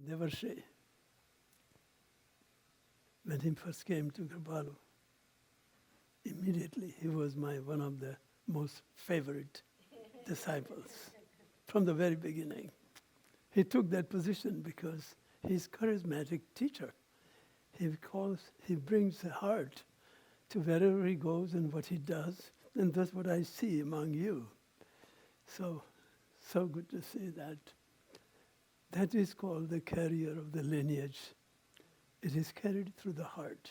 Devarshi, when he first came to Kripalu, immediately he was one of the most favorite disciples from the very beginning. He took that position because he's charismatic teacher. He brings the heart to wherever he goes and what he does, and that's what I see among you. So good to see that. That is called the carrier of the lineage. It is carried through the heart,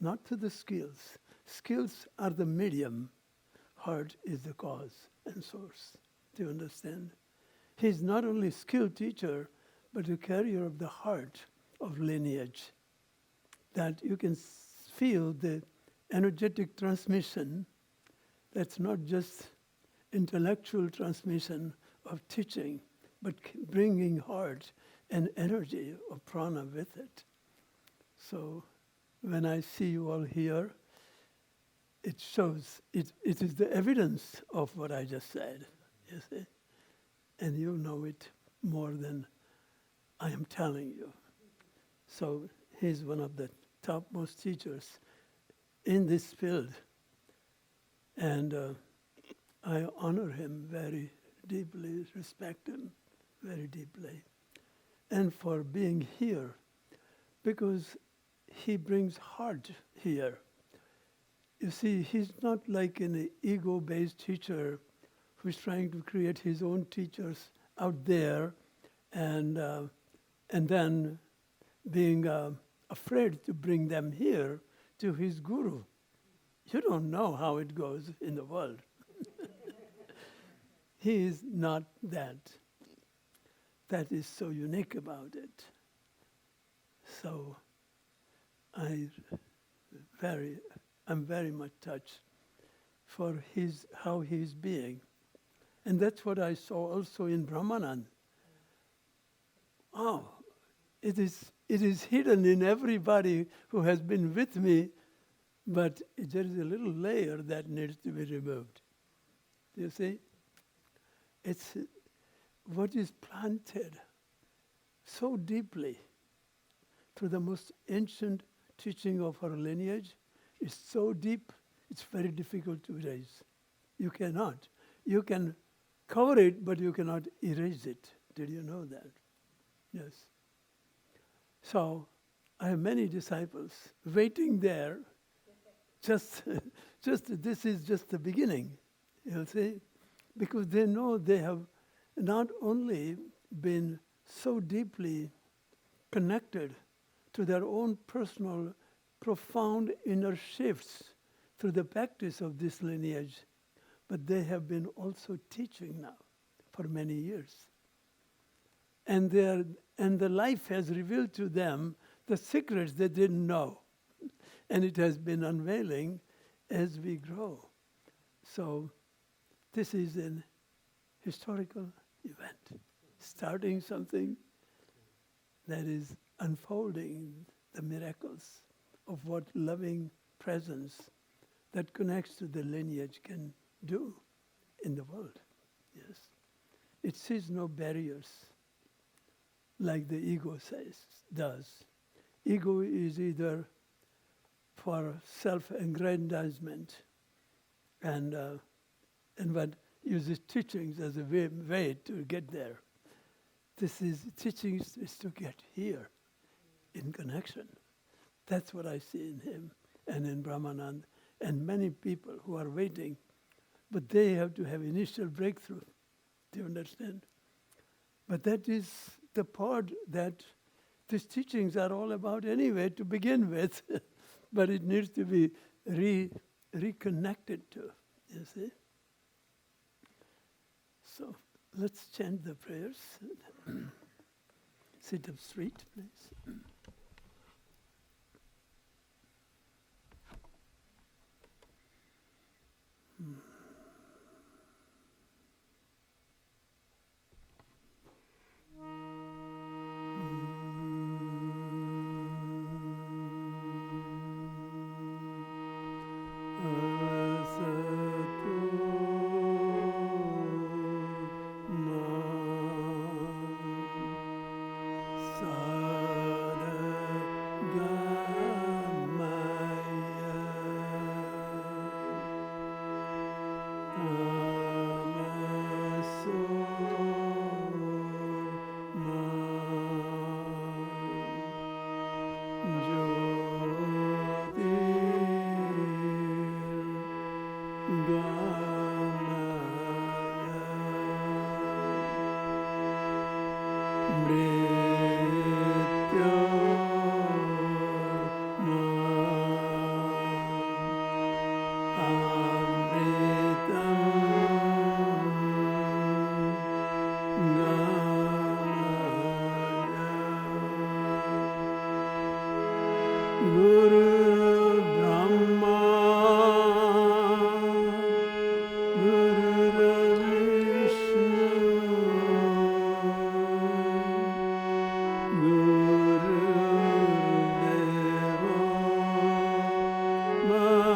not through the skills. Skills are the medium. Heart is the cause and source. Do you understand? He's not only a skilled teacher, but a carrier of the heart of lineage. That you can feel the energetic transmission. That's not just intellectual transmission of teaching, but bringing heart and energy of prana with it. So when I see you all here, it shows, it is the evidence of what I just said, you see? And you know it more than I am telling you. So he's one of the topmost teachers in this field. And I honor him very deeply, respect him very deeply. And for being here, because he brings heart here. You see, he's not like an ego-based teacher who's trying to create his own teachers out there and then being afraid to bring them here to his guru. You don't know how it goes in the world. He is not that. That is so unique about it. So I'm very much touched for how he's being. And that's what I saw also in Brahmanand. Oh, it is hidden in everybody who has been with me, but there is a little layer that needs to be removed. Do you see? It's what is planted so deeply through the most ancient teaching of our lineage is so deep, it's very difficult to erase. You cannot. You can cover it, but you cannot erase it. Did you know that? Yes. So I have many disciples waiting there. Just this is just the beginning, you see, because they know they have not only been so deeply connected to their own personal, profound inner shifts through the practice of this lineage, but they have been also teaching now for many years. And the life has revealed to them the secrets they didn't know. And it has been unveiling as we grow. So this is an historical event, starting something that is unfolding the miracles of what loving presence that connects to the lineage can do in the world. Yes. It sees no barriers like the ego does. Ego is either for self-aggrandizement and what uses teachings as a way to get there. Teachings is to get here in connection. That's what I see in him and in Brahmanand and many people who are waiting, but they have to have initial breakthrough. Do you understand? But that is the part that these teachings are all about anyway to begin with, but it needs to be reconnected to, you see? So let's chant the prayers. Sit up straight, please. Sa Guru Brahma, Guru Vishnu, Guru Deva, Maheshwara,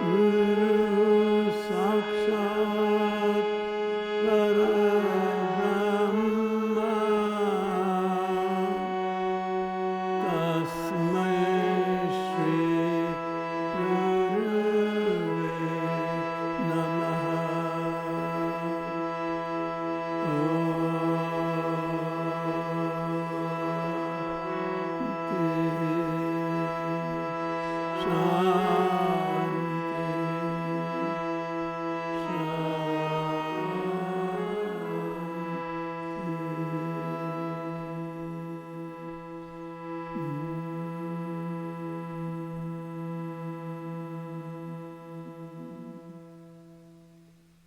Guru Sakshat Parabrahma, Tasmai Shri Guruve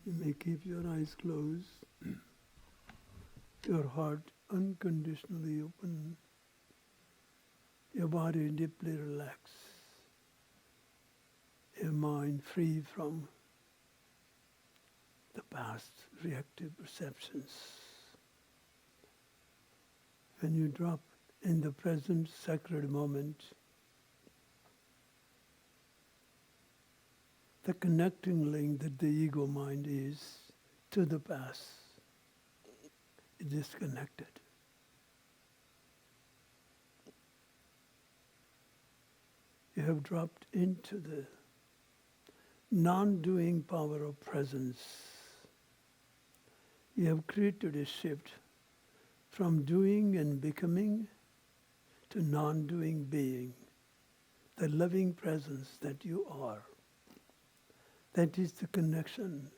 You may keep your eyes closed, your heart unconditionally open, your body deeply relaxed, your mind free from the past reactive perceptions. When you drop in the present sacred moment, the connecting link that the ego mind is to the past is disconnected. You have dropped into the non-doing power of presence. You have created a shift from doing and becoming to non-doing being, the loving presence that you are. That is the connection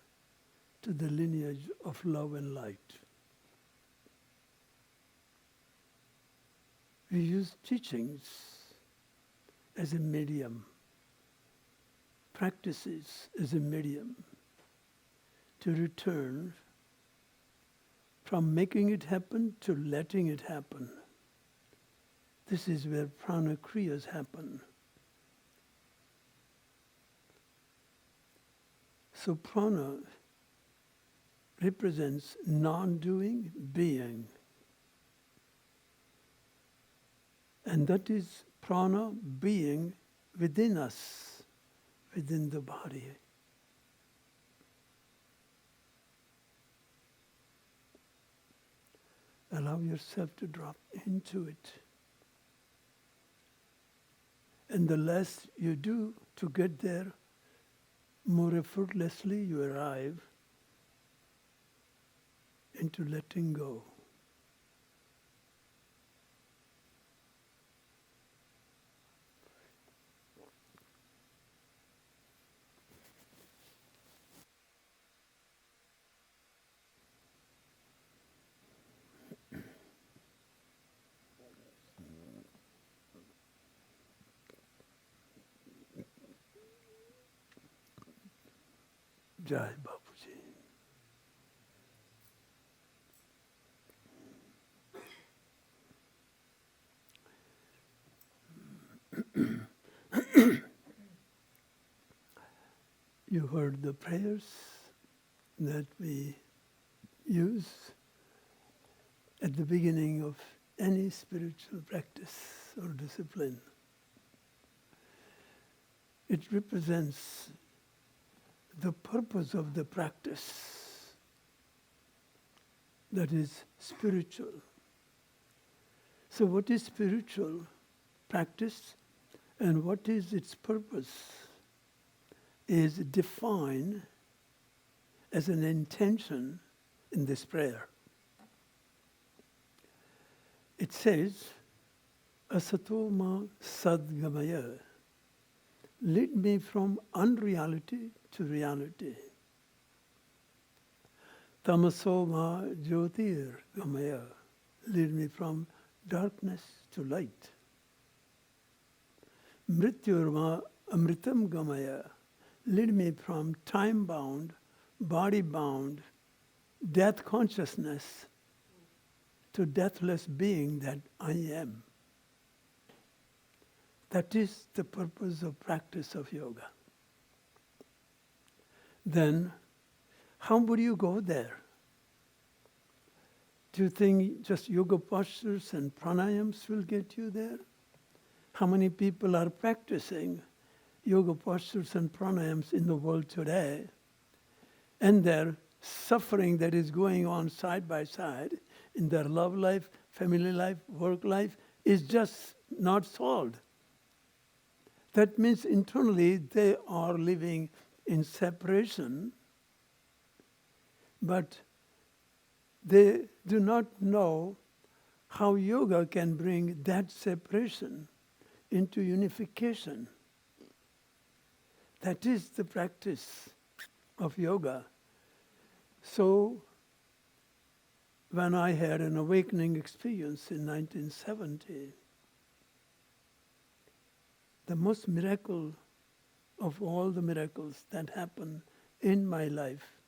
to the lineage of love and light. We use teachings as a medium, practices as a medium to return from making it happen to letting it happen. This is where prana kriyas happen. So prana represents non-doing being. And that is prana being within us, within the body. Allow yourself to drop into it. And the less you do to get there, more effortlessly you arrive into letting go. Jai Bapuji. You heard the prayers that we use at the beginning of any spiritual practice or discipline. It represents the purpose of the practice, that is spiritual. So what is spiritual practice and what is its purpose is defined as an intention in this prayer. It says, Asato ma sadgamaya, lead me from unreality to reality. Tamaso ma jyotir gamaya, lead me from darkness to light. Mrityur ma amritam gamaya, lead me from time-bound, body-bound, death consciousness to deathless being that I am. That is the purpose of practice of yoga. Then, how would you go there? Do you think just yoga postures and pranayams will get you there? How many people are practicing yoga postures and pranayams in the world today? And their suffering that is going on side by side in their love life, family life, work life is just not solved. That means internally they are living in separation, but they do not know how yoga can bring that separation into unification. That is the practice of yoga. So, when I had an awakening experience in 1970, the most miracle of all the miracles that happened in my life,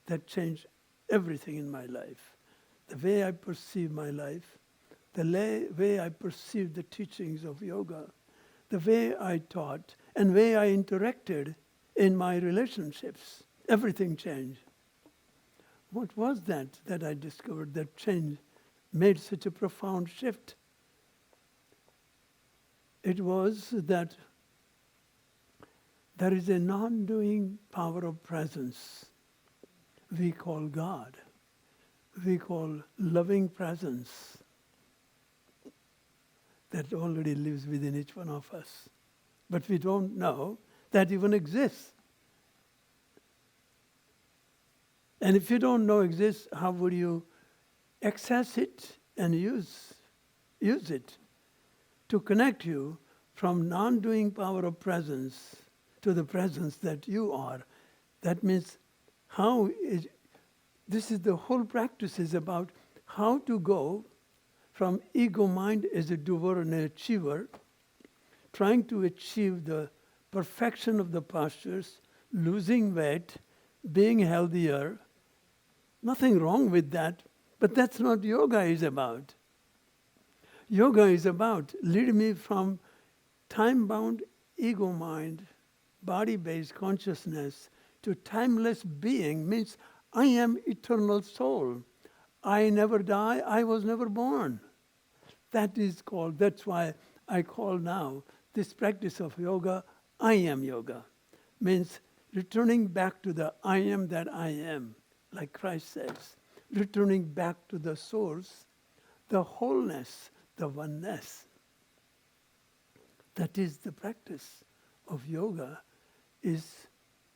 that changed everything in my life, the way I perceive my life, the way I perceive the teachings of yoga, the way I taught, and way I interacted in my relationships, everything changed. What was that I discovered that changed, made such a profound shift? It was that there is a non-doing power of presence we call God. We call loving presence that already lives within each one of us. But we don't know that even exists. And if you don't know exists, how would you access it and use it to connect you from non-doing power of presence to the presence that you are? That means this is the whole practice is about how to go from ego mind as a doer and an achiever, trying to achieve the perfection of the postures, losing weight, being healthier. Nothing wrong with that, but that's not yoga is about. Yoga is about lead me from time-bound ego mind, body-based consciousness to timeless being, means I am eternal soul. I never die, I was never born. That's why I call now this practice of yoga, I am yoga. Means returning back to the I am that I am, like Christ says. Returning back to the source, the wholeness, the oneness. That is the practice of yoga.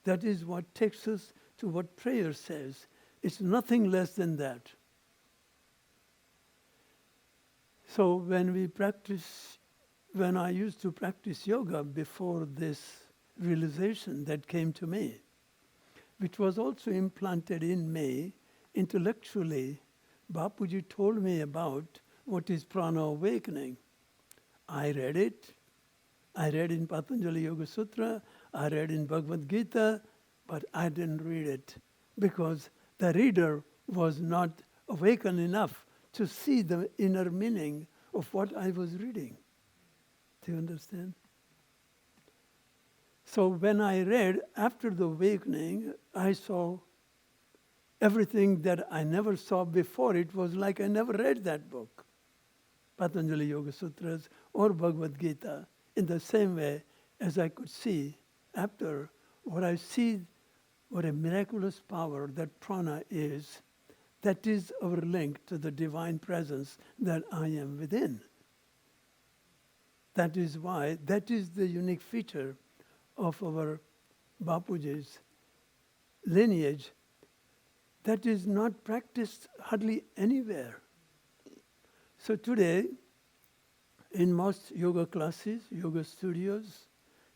That is what takes us to what prayer says. It's nothing less than that. So when I used to practice yoga before this realization that came to me, which was also implanted in me intellectually, Bapuji told me about what is prana awakening. I read it. I read in Patanjali Yoga Sutra. I read in Bhagavad Gita, but I didn't read it because the reader was not awakened enough to see the inner meaning of what I was reading. Do you understand? So when I read, after the awakening, I saw everything that I never saw before. It was like I never read that book, Patanjali Yoga Sutras or Bhagavad Gita, in the same way as I could see after what I see, what a miraculous power that prana is. That is our link to the divine presence that I am within. That is why, that is the unique feature of our Bapuji's lineage that is not practiced hardly anywhere. So today, in most yoga classes, yoga studios,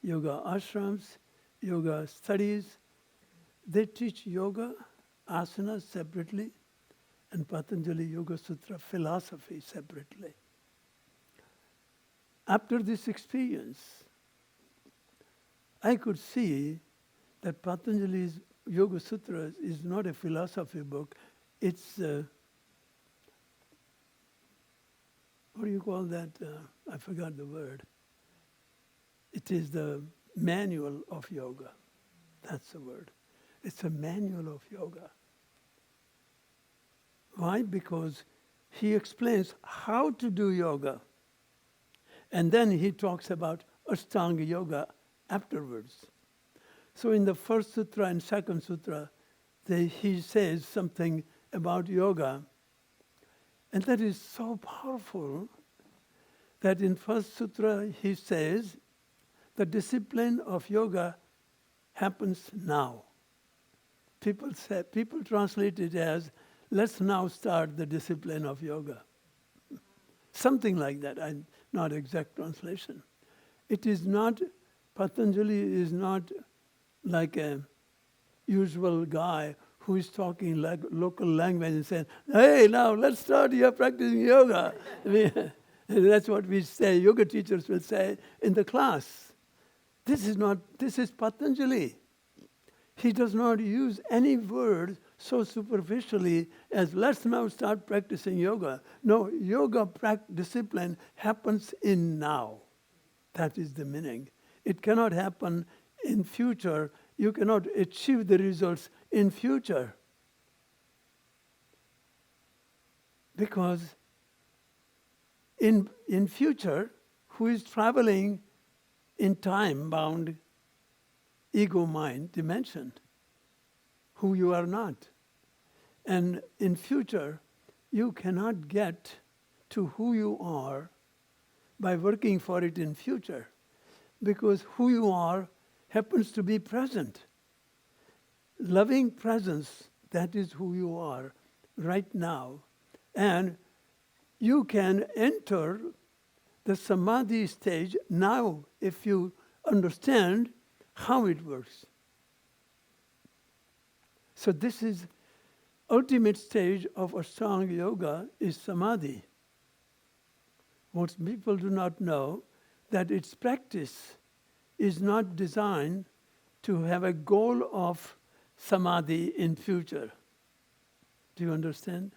yoga ashrams, yoga studies, they teach yoga, asana separately, and Patanjali Yoga Sutra philosophy separately. After this experience, I could see that Patanjali's Yoga Sutras is not a philosophy book, it's what do you call that? I forgot the word. It is the manual of yoga. That's the word. It's a manual of yoga. Why? Because he explains how to do yoga. And then he talks about Ashtanga yoga afterwards. So in the first sutra and second sutra, he says something about yoga. And that is so powerful that in first sutra he says, the discipline of yoga happens now. People translate it as, let's now start the discipline of yoga. Something like that, not exact translation. It is not, Patanjali is not like a usual guy who is talking like local language and saying, hey, now let's start your practicing yoga. That's what we say, yoga teachers will say in the class. This is Patanjali. He does not use any word so superficially as let's now start practicing yoga. No, yoga discipline happens in now. That is the meaning. It cannot happen in future. You cannot achieve the results in future. Because in future, who is traveling in time-bound ego-mind dimension, who you are not. And in future, you cannot get to who you are by working for it in future, because who you are happens to be present. Loving presence, that is who you are right now. And you can enter the samadhi stage now if you understand how it works. So this is ultimate stage of Ashtanga yoga is samadhi. Most people do not know that its practice is not designed to have a goal of samadhi in future. Do you understand?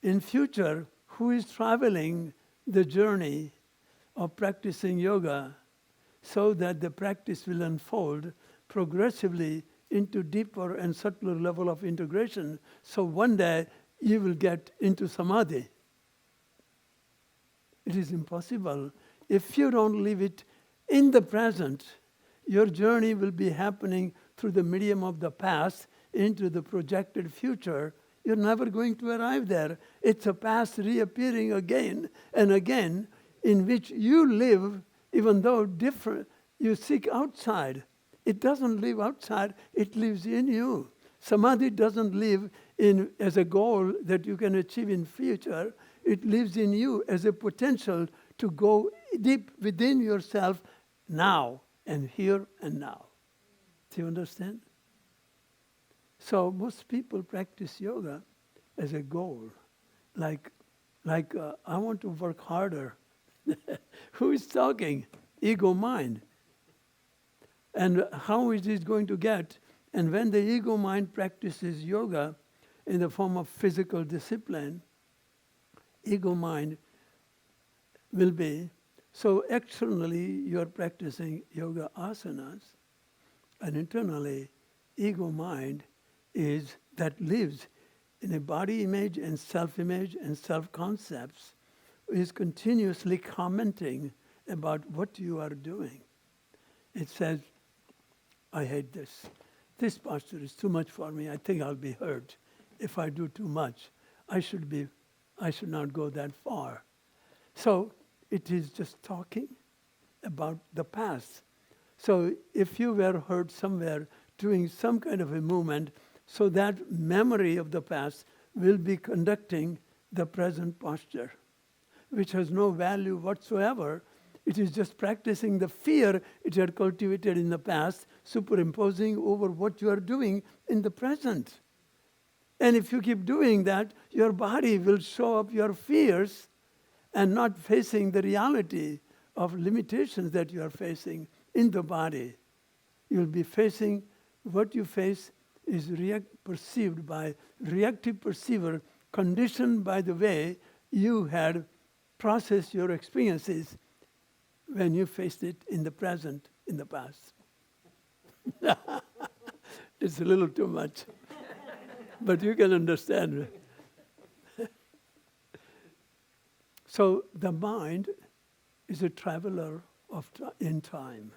In future, who is traveling the journey of practicing yoga so that the practice will unfold progressively into deeper and subtler level of integration, so one day you will get into samadhi. It is impossible. If you don't leave it in the present, your journey will be happening through the medium of the past into the projected future. You're never going to arrive there. It's a past reappearing again and again, in which you live, even though different, you seek outside. It doesn't live outside, it lives in you. Samadhi doesn't live as a goal that you can achieve in future. It lives in you as a potential to go deep within yourself now and here and now. Do you understand? So most people practice yoga as a goal, like I want to work harder. Who is talking? Ego mind. And how it is going to get? And when the ego mind practices yoga in the form of physical discipline, ego mind will be, so externally you are practicing yoga asanas, and internally ego mind is that lives in a body image and self-image and self-concepts, is continuously commenting about what you are doing. It says, I hate this. This posture is too much for me. I think I'll be hurt if I do too much. I should not go that far. So it is just talking about the past. So if you were hurt somewhere doing some kind of a movement, so that memory of the past will be conducting the present posture, which has no value whatsoever. It is just practicing the fear it had cultivated in the past, superimposing over what you are doing in the present. And if you keep doing that, your body will show up your fears and not facing the reality of limitations that you are facing in the body. You'll be facing what you face is perceived by reactive perceiver, conditioned by the way you had process your experiences when you faced it in the present, in the past. It's a little too much, but you can understand. So the mind is a traveler in time.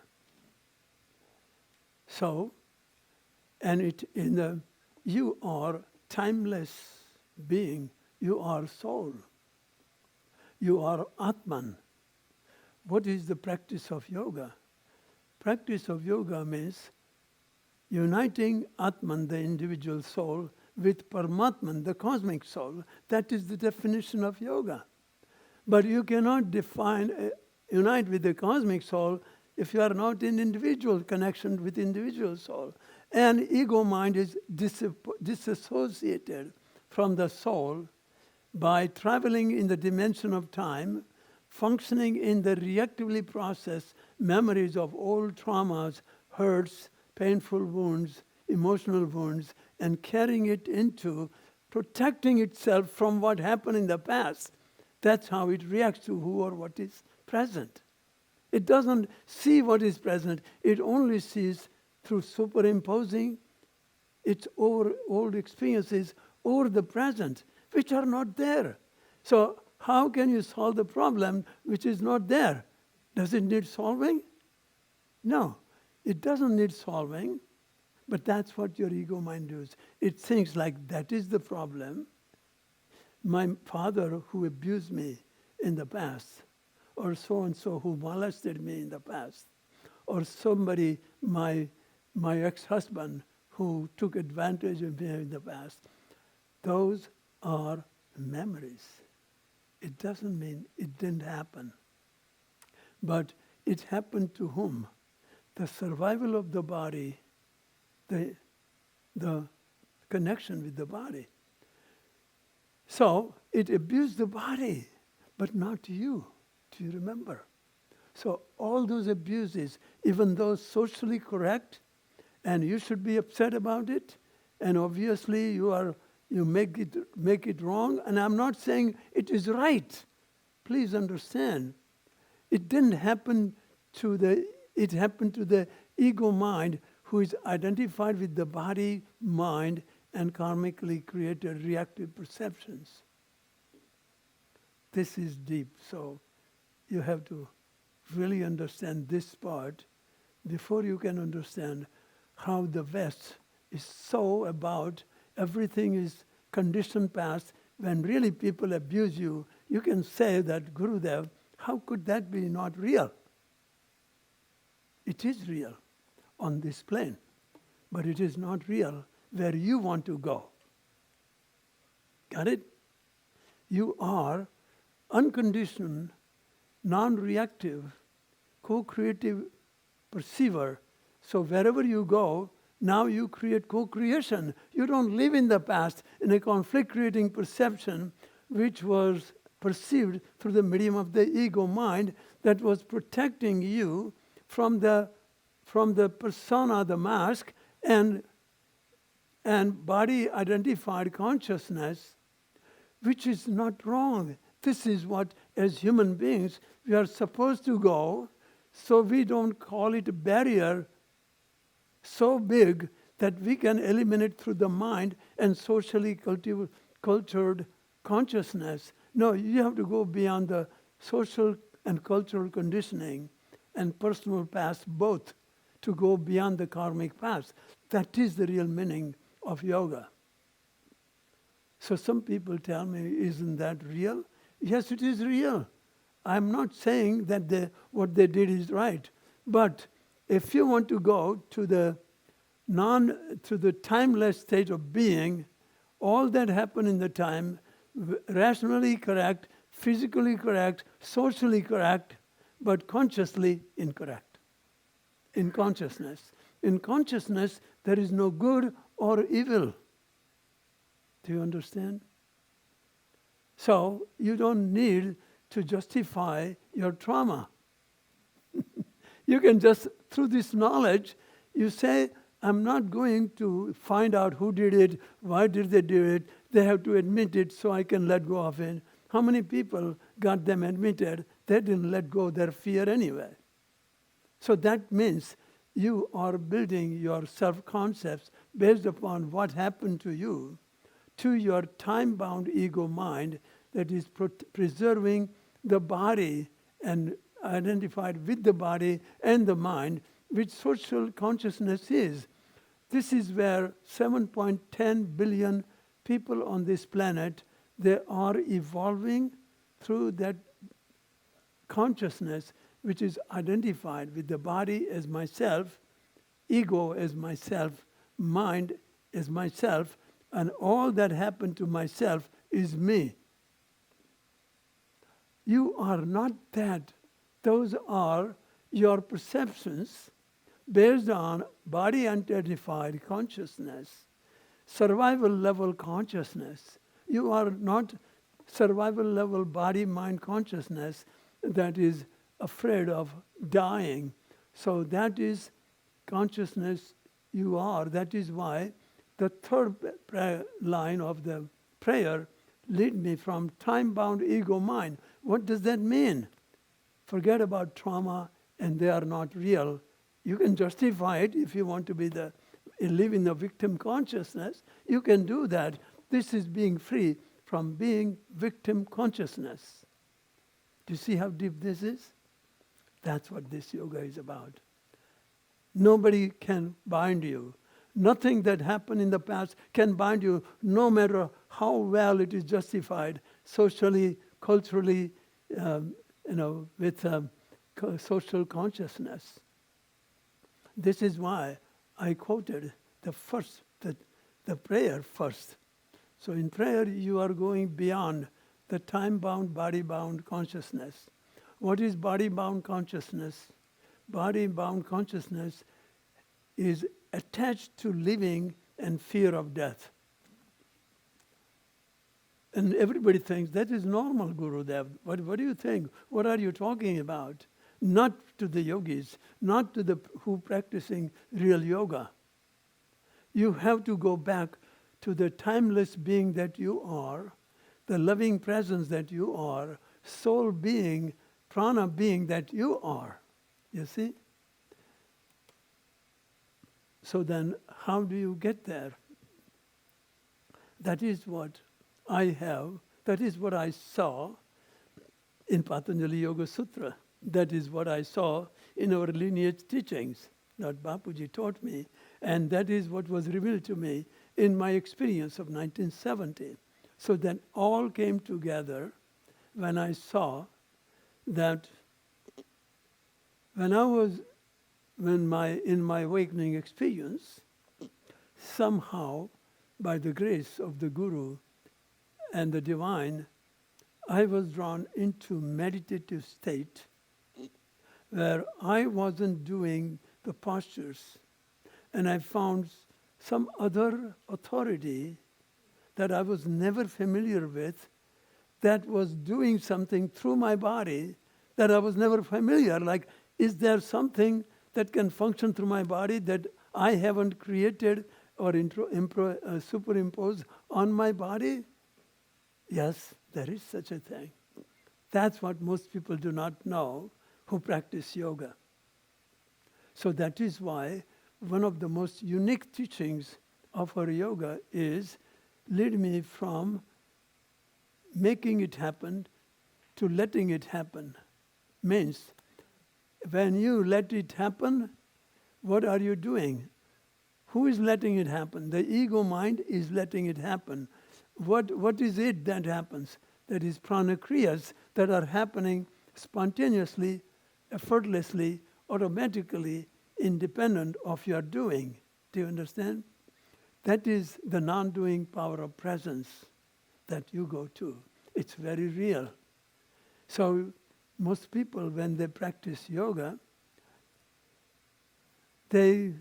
So, and you are timeless being. You are soul. You are Atman. What is the practice of yoga? Practice of yoga means uniting Atman, the individual soul, with Paramatman, the cosmic soul. That is the definition of yoga. But you cannot unite with the cosmic soul if you are not in individual connection with individual soul. And ego mind is disassociated from the soul by traveling in the dimension of time, functioning in the reactively processed memories of old traumas, hurts, painful wounds, emotional wounds, and carrying it into protecting itself from what happened in the past. That's how it reacts to who or what is present. It doesn't see what is present. It only sees through superimposing its old experiences over the present, which are not there. So how can you solve the problem which is not there? Does it need solving? No, it doesn't need solving, but that's what your ego mind does. It thinks like that is the problem. My father who abused me in the past, or so-and-so who molested me in the past, or somebody, my ex-husband who took advantage of me in the past, those are memories. It doesn't mean it didn't happen. But it happened to whom? The survival of the body, the connection with the body. So it abused the body, but not you. Do you remember? So all those abuses, even though socially correct, and you should be upset about it, and obviously you make it wrong, and I'm not saying it is right. Please understand. It didn't happen it happened to the ego mind who is identified with the body, mind, and karmically created reactive perceptions. This is deep, so you have to really understand this part before you can understand how the West is so about everything is conditioned past. When really people abuse you, you can say that, Gurudev, how could that be not real? It is real on this plane, but it is not real where you want to go. Got it? You are unconditioned, non-reactive, co-creative perceiver. So wherever you go, now you create co-creation. You don't live in the past in a conflict-creating perception which was perceived through the medium of the ego mind that was protecting you from the persona, the mask, and body-identified consciousness, which is not wrong. This is what, as human beings, we are supposed to go, so we don't call it a barrier so big that we can eliminate through the mind and socially cultured consciousness. No, you have to go beyond the social and cultural conditioning and personal past both to go beyond the karmic past. That is the real meaning of yoga. So some people tell me, isn't that real? Yes, it is real. I'm not saying that what they did is right. But if you want to go to the timeless state of being, all that happened in the time, rationally correct, physically correct, socially correct, but consciously incorrect. In consciousness. In consciousness, there is no good or evil. Do you understand? So you don't need to justify your trauma. You can just, through this knowledge, you say, I'm not going to find out who did it, why did they do it. They have to admit it so I can let go of it. How many people got them admitted? They didn't let go of their fear anyway. So that means you are building your self-concepts based upon what happened to you, to your time-bound ego mind that is preserving the body and identified with the body and the mind, which social consciousness is. This is where 7.10 billion people on this planet, they are evolving through that consciousness which is identified with the body as myself, ego as myself, mind as myself, and all that happened to myself is me. You are not that. Those are your perceptions based on body identified consciousness, survival level consciousness. You are not survival level body mind consciousness that is afraid of dying. So that is consciousness you are. That is why the third line of the prayer, lead me from time-bound ego mind. What does that mean? Forget about trauma and they are not real. You can justify it if you want to live in the victim consciousness. You can do that. This is being free from being victim consciousness. Do you see how deep this is? That's what this yoga is about. Nobody can bind you. Nothing that happened in the past can bind you, no matter how well it is justified socially, culturally, with social consciousness. This is why I quoted the prayer first. So in prayer, you are going beyond the time-bound, body-bound consciousness. What is body-bound consciousness? Body-bound consciousness is attached to living and fear of death. And everybody thinks that is normal, Gurudev. What do you think? What are you talking about? Not to the yogis, not to the who practicing real yoga. You have to go back to the timeless being that you are, the loving presence that you are, soul being, prana being that you are. You see? So then, how do you get there? That is what I have, that is what I saw in Patanjali Yoga Sutra. That is what I saw in our lineage teachings that Bapuji taught me. And that is what was revealed to me in my experience of 1970. So then all came together when I saw that in my awakening experience, somehow, by the grace of the Guru and the Divine, I was drawn into meditative state where I wasn't doing the postures, and I found some other authority that I was never familiar with that was doing something through my body that I was never familiar. Like, is there something that can function through my body that I haven't created or superimposed on my body? Yes, there is such a thing. That's what most people do not know who practice yoga. So that is why one of the most unique teachings of our yoga is lead me from making it happen to letting it happen. Means when you let it happen, what are you doing? Who is letting it happen? The ego mind is letting it happen. What is it that happens? That is prana-kriyas that are happening spontaneously, effortlessly, automatically, independent of your doing. Do you understand? That is the non-doing power of presence that you go to. It's very real. So most people, when they practice yoga, they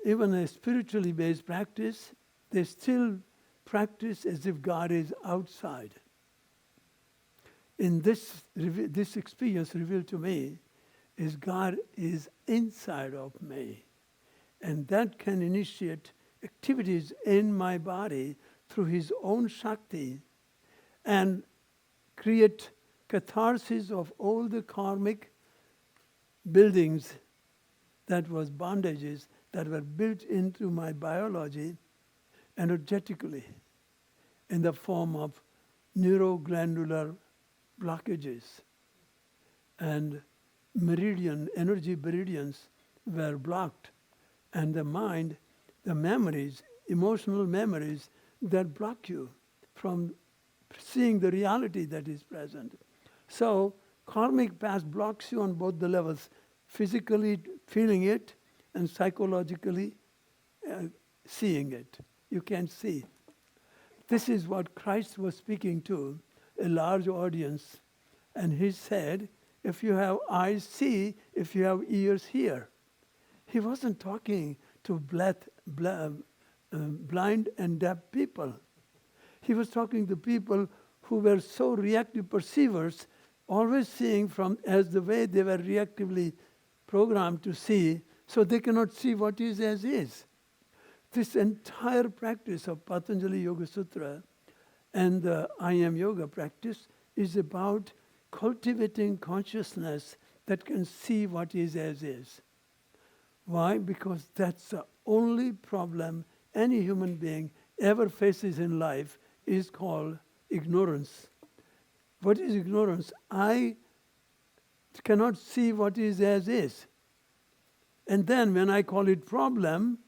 even a spiritually based practice, they still practice as if God is outside. In this experience revealed to me is God is inside of me. And that can initiate activities in my body through his own Shakti and create catharsis of all the karmic buildings that was bondages that were built into my biology energetically in the form of neuroglandular blockages, and energy meridians were blocked, and the mind, the memories, emotional memories that block you from seeing the reality that is present. So karmic past blocks you on both the levels, physically feeling it and psychologically seeing it. You can't see. This is what Christ was speaking to a large audience, and he said, if you have eyes, see; if you have ears, hear. He wasn't talking to blind and deaf people. He was talking to people who were so reactive perceivers, always seeing from as the way they were reactively programmed to see, so they cannot see what is as is. This entire practice of Patanjali Yoga Sutra and the I Am Yoga practice is about cultivating consciousness that can see what is as is. Why? Because that's the only problem any human being ever faces in life is called ignorance. What is ignorance? I cannot see what is as is. And then when I call it problem,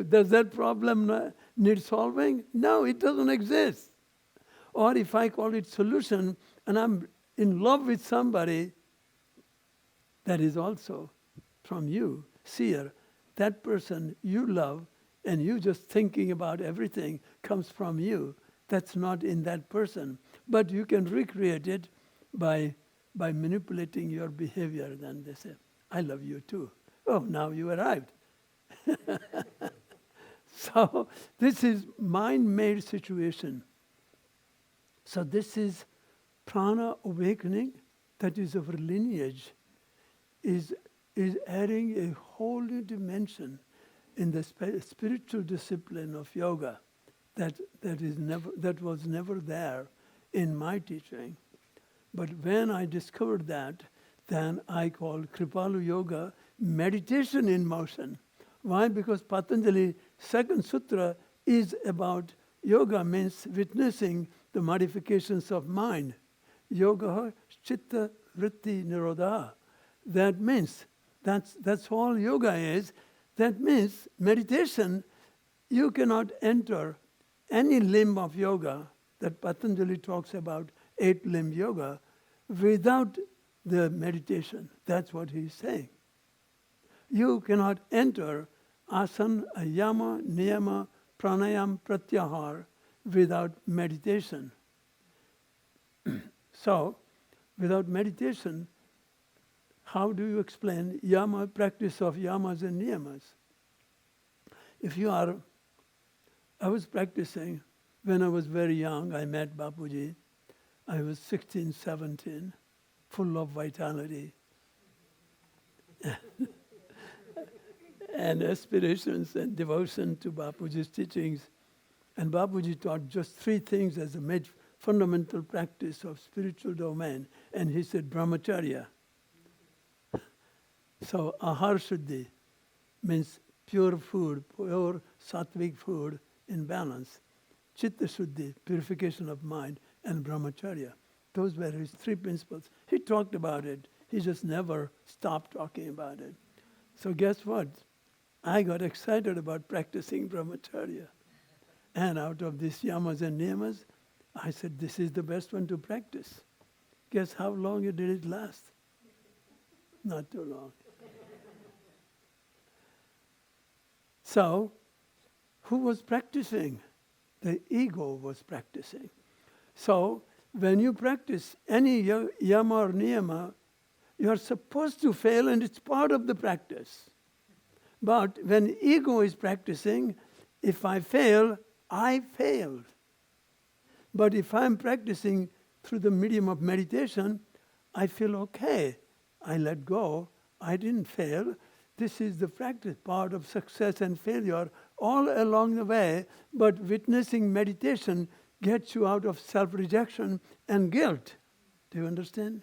does that problem need solving? No, it doesn't exist. Or if I call it solution and I'm in love with somebody, that is also from you, seer. That person you love and you just thinking about everything comes from you. That's not in that person. But you can recreate it by manipulating your behavior. Then they say, I love you too. Oh, now you arrived. So this is mind-made situation. So this is prana awakening, that is our lineage, is adding a whole new dimension in the spiritual discipline of yoga that was never there in my teaching. But when I discovered that, then I called Kripalu Yoga meditation in motion. Why? Because Patanjali second sutra is about yoga, means witnessing the modifications of mind. Yoga chitta vritti nirodha. That means, that's all yoga is. That means meditation, you cannot enter any limb of yoga that Patanjali talks about, 8-limb yoga, without the meditation. That's what he's saying. You cannot enter asana, yama, niyama, pranayam, pratyahar without meditation. So, without meditation, how do you explain yama, practice of yamas and niyamas? I was practicing when I was very young. I met Bapuji. I was 16, 17, full of vitality and aspirations and devotion to Bapuji's teachings. And Bapuji taught just 3 things as a fundamental practice of spiritual domain. And he said brahmacharya. So ahar shuddhi means pure food, pure sattvic food in balance. Chitta shuddhi, purification of mind, and brahmacharya. Those were his 3 principles. He talked about it. He just never stopped talking about it. So guess what? I got excited about practicing brahmacharya. And out of these yamas and niyamas, I said, this is the best one to practice. Guess how long did it last? Not too long. So, who was practicing? The ego was practicing. So, when you practice any yama or niyama, you are supposed to fail, and it's part of the practice. But when ego is practicing, if I fail, I failed. But if I'm practicing through the medium of meditation, I feel okay. I let go. I didn't fail. This is the practice part of success and failure all along the way. But witnessing meditation gets you out of self-rejection and guilt. Do you understand?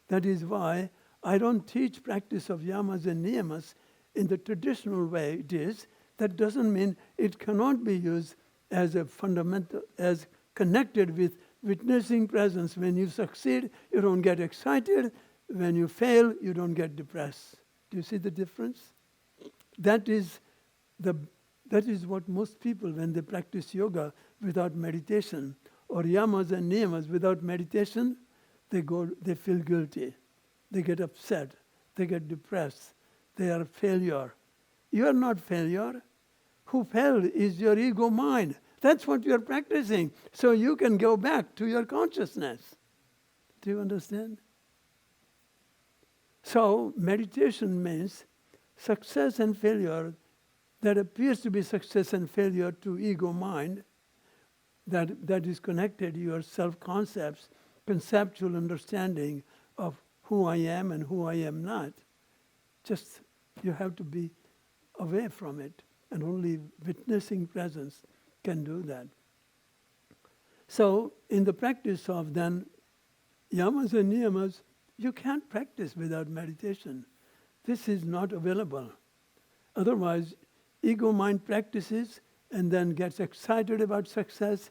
That is why I don't teach practice of yamas and niyamas in the traditional way it is. That doesn't mean it cannot be used as a fundamental, as connected with witnessing presence. When you succeed, you don't get excited. When you fail, you don't get depressed. Do you see the difference? That is what most people, when they practice yoga without meditation, or yamas and niyamas without meditation, they feel guilty. They get upset. They get depressed. They are a failure. You are not failure. Who failed is your ego mind. That's what you are practicing. So you can go back to your consciousness. Do you understand? So meditation means success and failure that appears to be success and failure to ego mind, that is connected to your self-concepts, conceptual understanding of who I am and who I am not. Just you have to be away from it, and only witnessing presence can do that. So in the practice of then yamas and niyamas, you can't practice without meditation. This is not available. Otherwise, ego mind practices and then gets excited about success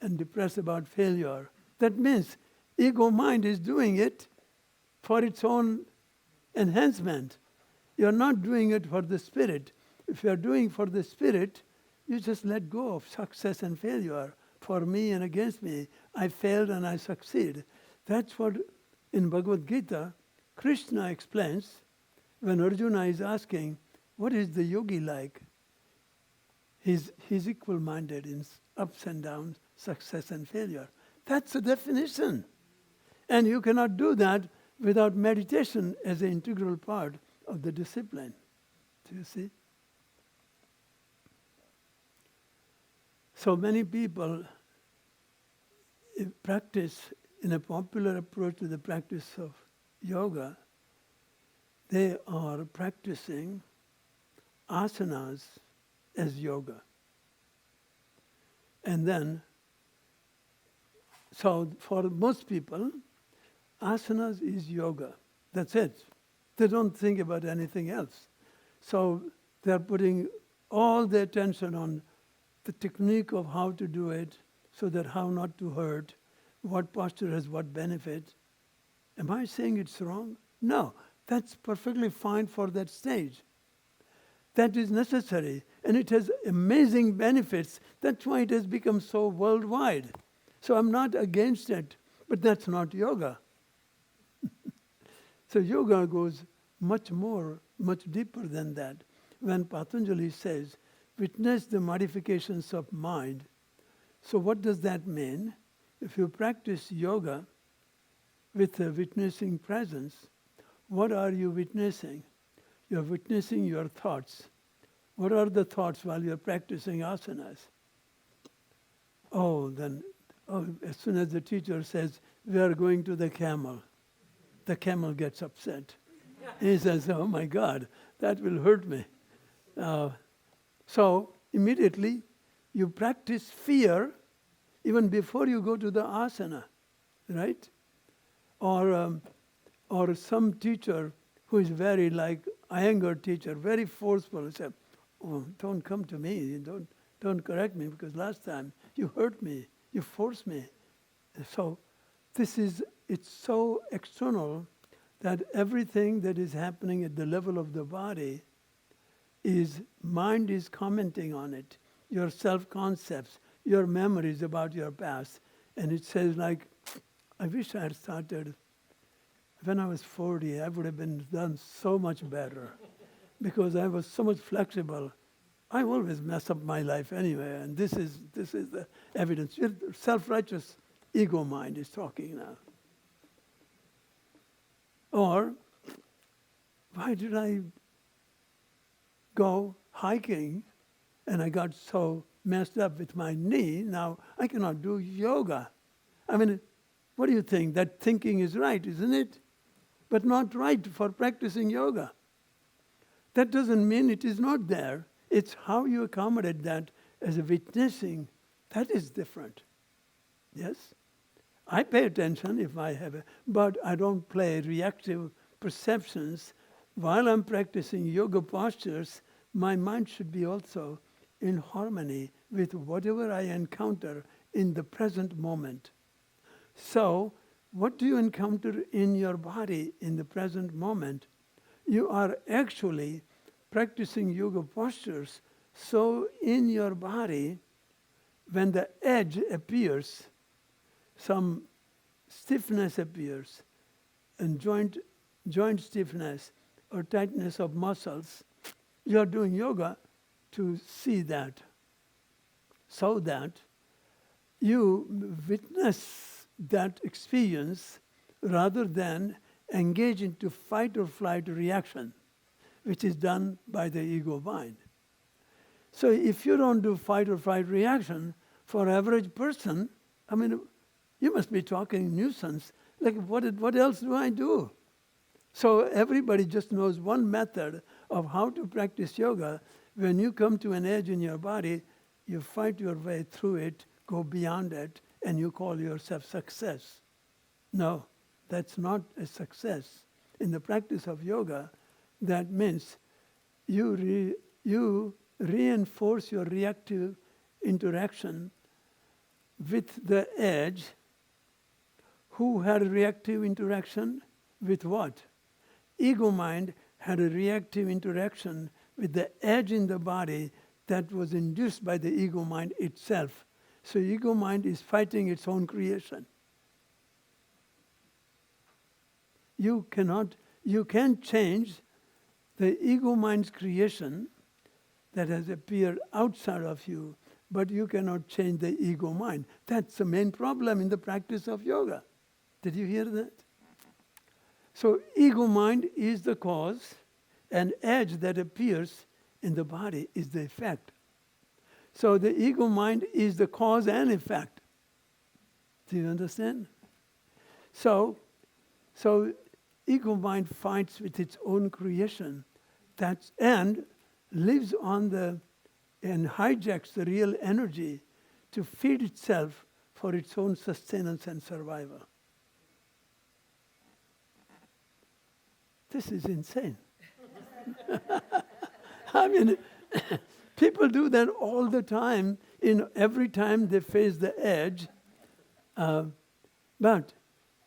and depressed about failure. That means ego mind is doing it for its own enhancement. You're not doing it for the spirit. If you're doing for the spirit, you just let go of success and failure. For me and against me, I failed and I succeed. That's what in Bhagavad Gita, Krishna explains when Arjuna is asking, what is the yogi like? He's equal-minded in ups and downs, success and failure. That's the definition. And you cannot do that without meditation as an integral part of the discipline. Do you see? So many people practice in a popular approach to the practice of yoga. They are practicing asanas as yoga. And then, so for most people, asanas is yoga. That's it. They don't think about anything else. So they're putting all their attention on the technique of how to do it, so that how not to hurt, what posture has what benefit. Am I saying it's wrong? No, that's perfectly fine for that stage. That is necessary, and it has amazing benefits. That's why it has become so worldwide. So I'm not against it, but that's not yoga. So yoga goes much more, much deeper than that. When Patanjali says, witness the modifications of mind. So what does that mean? If you practice yoga with a witnessing presence, what are you witnessing? You're witnessing your thoughts. What are the thoughts while you're practicing asanas? As soon as the teacher says, we are going to the camel gets upset. He says, oh my God, that will hurt me. So immediately you practice fear even before you go to the asana, right? Or some teacher who is very like Iyengar teacher, very forceful, said, oh, don't come to me, don't correct me, because last time you hurt me, you forced me. So it's so external that everything that is happening at the level of the body mind is commenting on it, your self-concepts, your memories about your past. And it says like, I wish I had started when I was 40, I would have been done so much better because I was so much flexible. I always mess up my life anyway, and this is the evidence. Your self-righteous ego mind is talking now. Or, why did I go hiking and I got so messed up with my knee, now I cannot do yoga? I mean, what do you think? That thinking is right, isn't it? But not right for practicing yoga. That doesn't mean it is not there. It's how you accommodate that as a witnessing. That is different. Yes? I pay attention if I have but I don't play reactive perceptions. While I'm practicing yoga postures, my mind should be also in harmony with whatever I encounter in the present moment. So, what do you encounter in your body in the present moment? You are actually practicing yoga postures, so in your body, when the edge appears, some stiffness appears, and joint stiffness or tightness of muscles, you are doing yoga to see that, so that you witness that experience rather than engage into fight or flight reaction, which is done by the ego mind. So if you don't do fight or flight reaction, for average person, I mean, you must be talking nuisance. Like, what else do I do? So everybody just knows one method of how to practice yoga. When you come to an edge in your body, you fight your way through it, go beyond it, and you call yourself success. No, that's not a success. In the practice of yoga, that means you reinforce your reactive interaction with the edge. Who had a reactive interaction? With what? Ego mind had a reactive interaction with the edge in the body that was induced by the ego mind itself. So ego mind is fighting its own creation. You can change the ego mind's creation that has appeared outside of you, but you cannot change the ego mind. That's the main problem in the practice of yoga. Did you hear that? So ego mind is the cause, and edge that appears in the body is the effect. So the ego mind is the cause and effect. Do you understand? So ego mind fights with its own creation, and lives on and hijacks the real energy to feed itself for its own sustenance and survival. This is insane. I mean, people do that all the time, every time they face the edge. But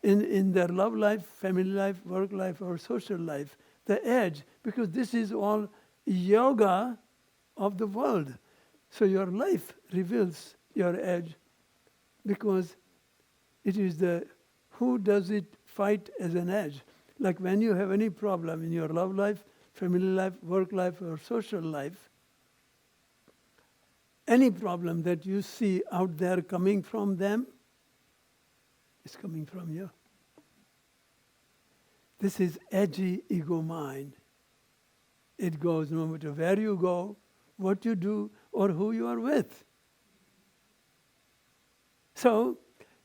in their love life, family life, work life, or social life, the edge, because this is all yoga of the world. So your life reveals your edge, because it is who does it fight as an edge. Like when you have any problem in your love life, family life, work life, or social life, any problem that you see out there coming from them is coming from you. This is edgy ego mind. It goes no matter where you go, what you do, or who you are with. So,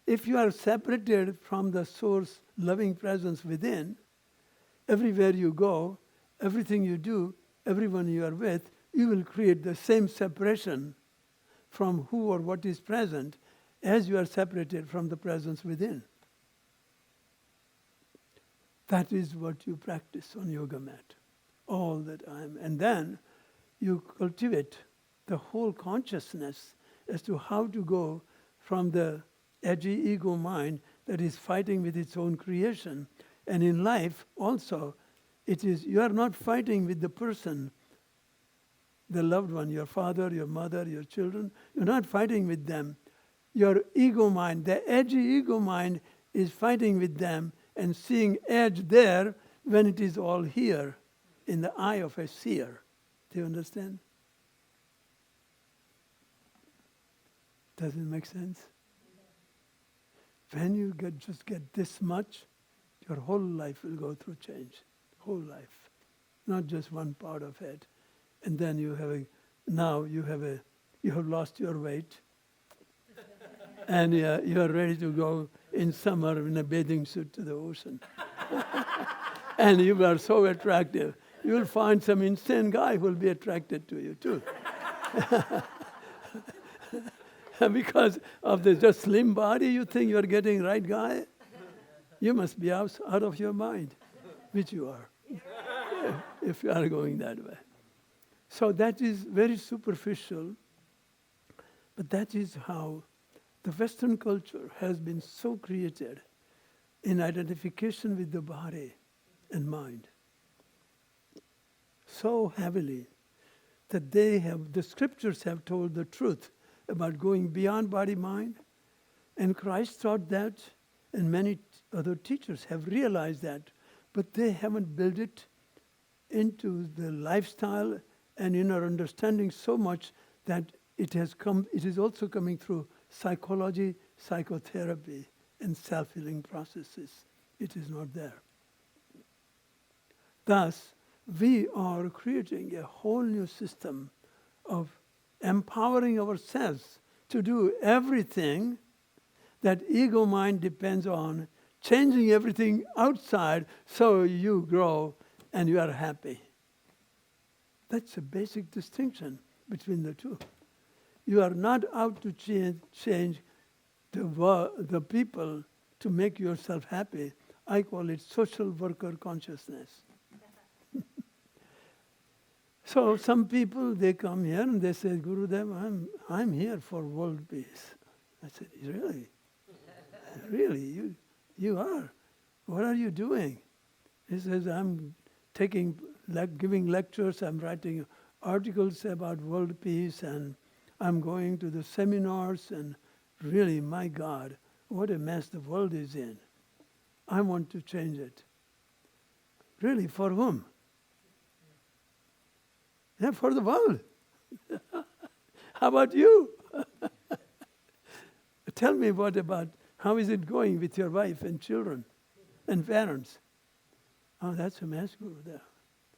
if you are separated from the source loving presence within, everywhere you go, everything you do, everyone you are with, you will create the same separation from who or what is present as you are separated from the presence within. That is what you practice on yoga mat all the time. And then you cultivate the whole consciousness as to how to go from the edgy ego mind that is fighting with its own creation. And in life also, you are not fighting with the person, the loved one, your father, your mother, your children. You're not fighting with them. Your ego mind, the edgy ego mind, is fighting with them and seeing edge there when it is all here in the eye of a seer. Do you understand? Does it make sense? When you just get this much, your whole life will go through change. Whole life. Not just one part of it. And then you have lost your weight. And you are ready to go in summer in a bathing suit to the ocean. And you are so attractive. You will find some insane guy who will be attracted to you too. Because of the just slim body, you think you're getting right guy? You must be out of your mind, which you are, if you are going that way. So that is very superficial, but that is how the Western culture has been so created in identification with the body and mind so heavily that the scriptures have told the truth about going beyond body-mind, and Christ taught that, and many other teachers have realized that, but they haven't built it into the lifestyle and inner understanding so much that it is also coming through psychology, psychotherapy, and self-healing processes. It is not there. Thus, we are creating a whole new system of empowering ourselves to do everything that ego mind depends on, changing everything outside so you grow and you are happy. That's a basic distinction between the two. You are not out to change the people to make yourself happy. I call it social worker consciousness. So some people, they come here and they say, Gurudev, I'm here for world peace. I said, really? Really? You are? What are you doing? He says, I'm giving lectures, I'm writing articles about world peace, and I'm going to the seminars, and really, my God, what a mess the world is in. I want to change it. Really, for whom? Yeah, for the world. How about you? Tell me how is it going with your wife and children and parents? Oh, that's a mess, Gurudev.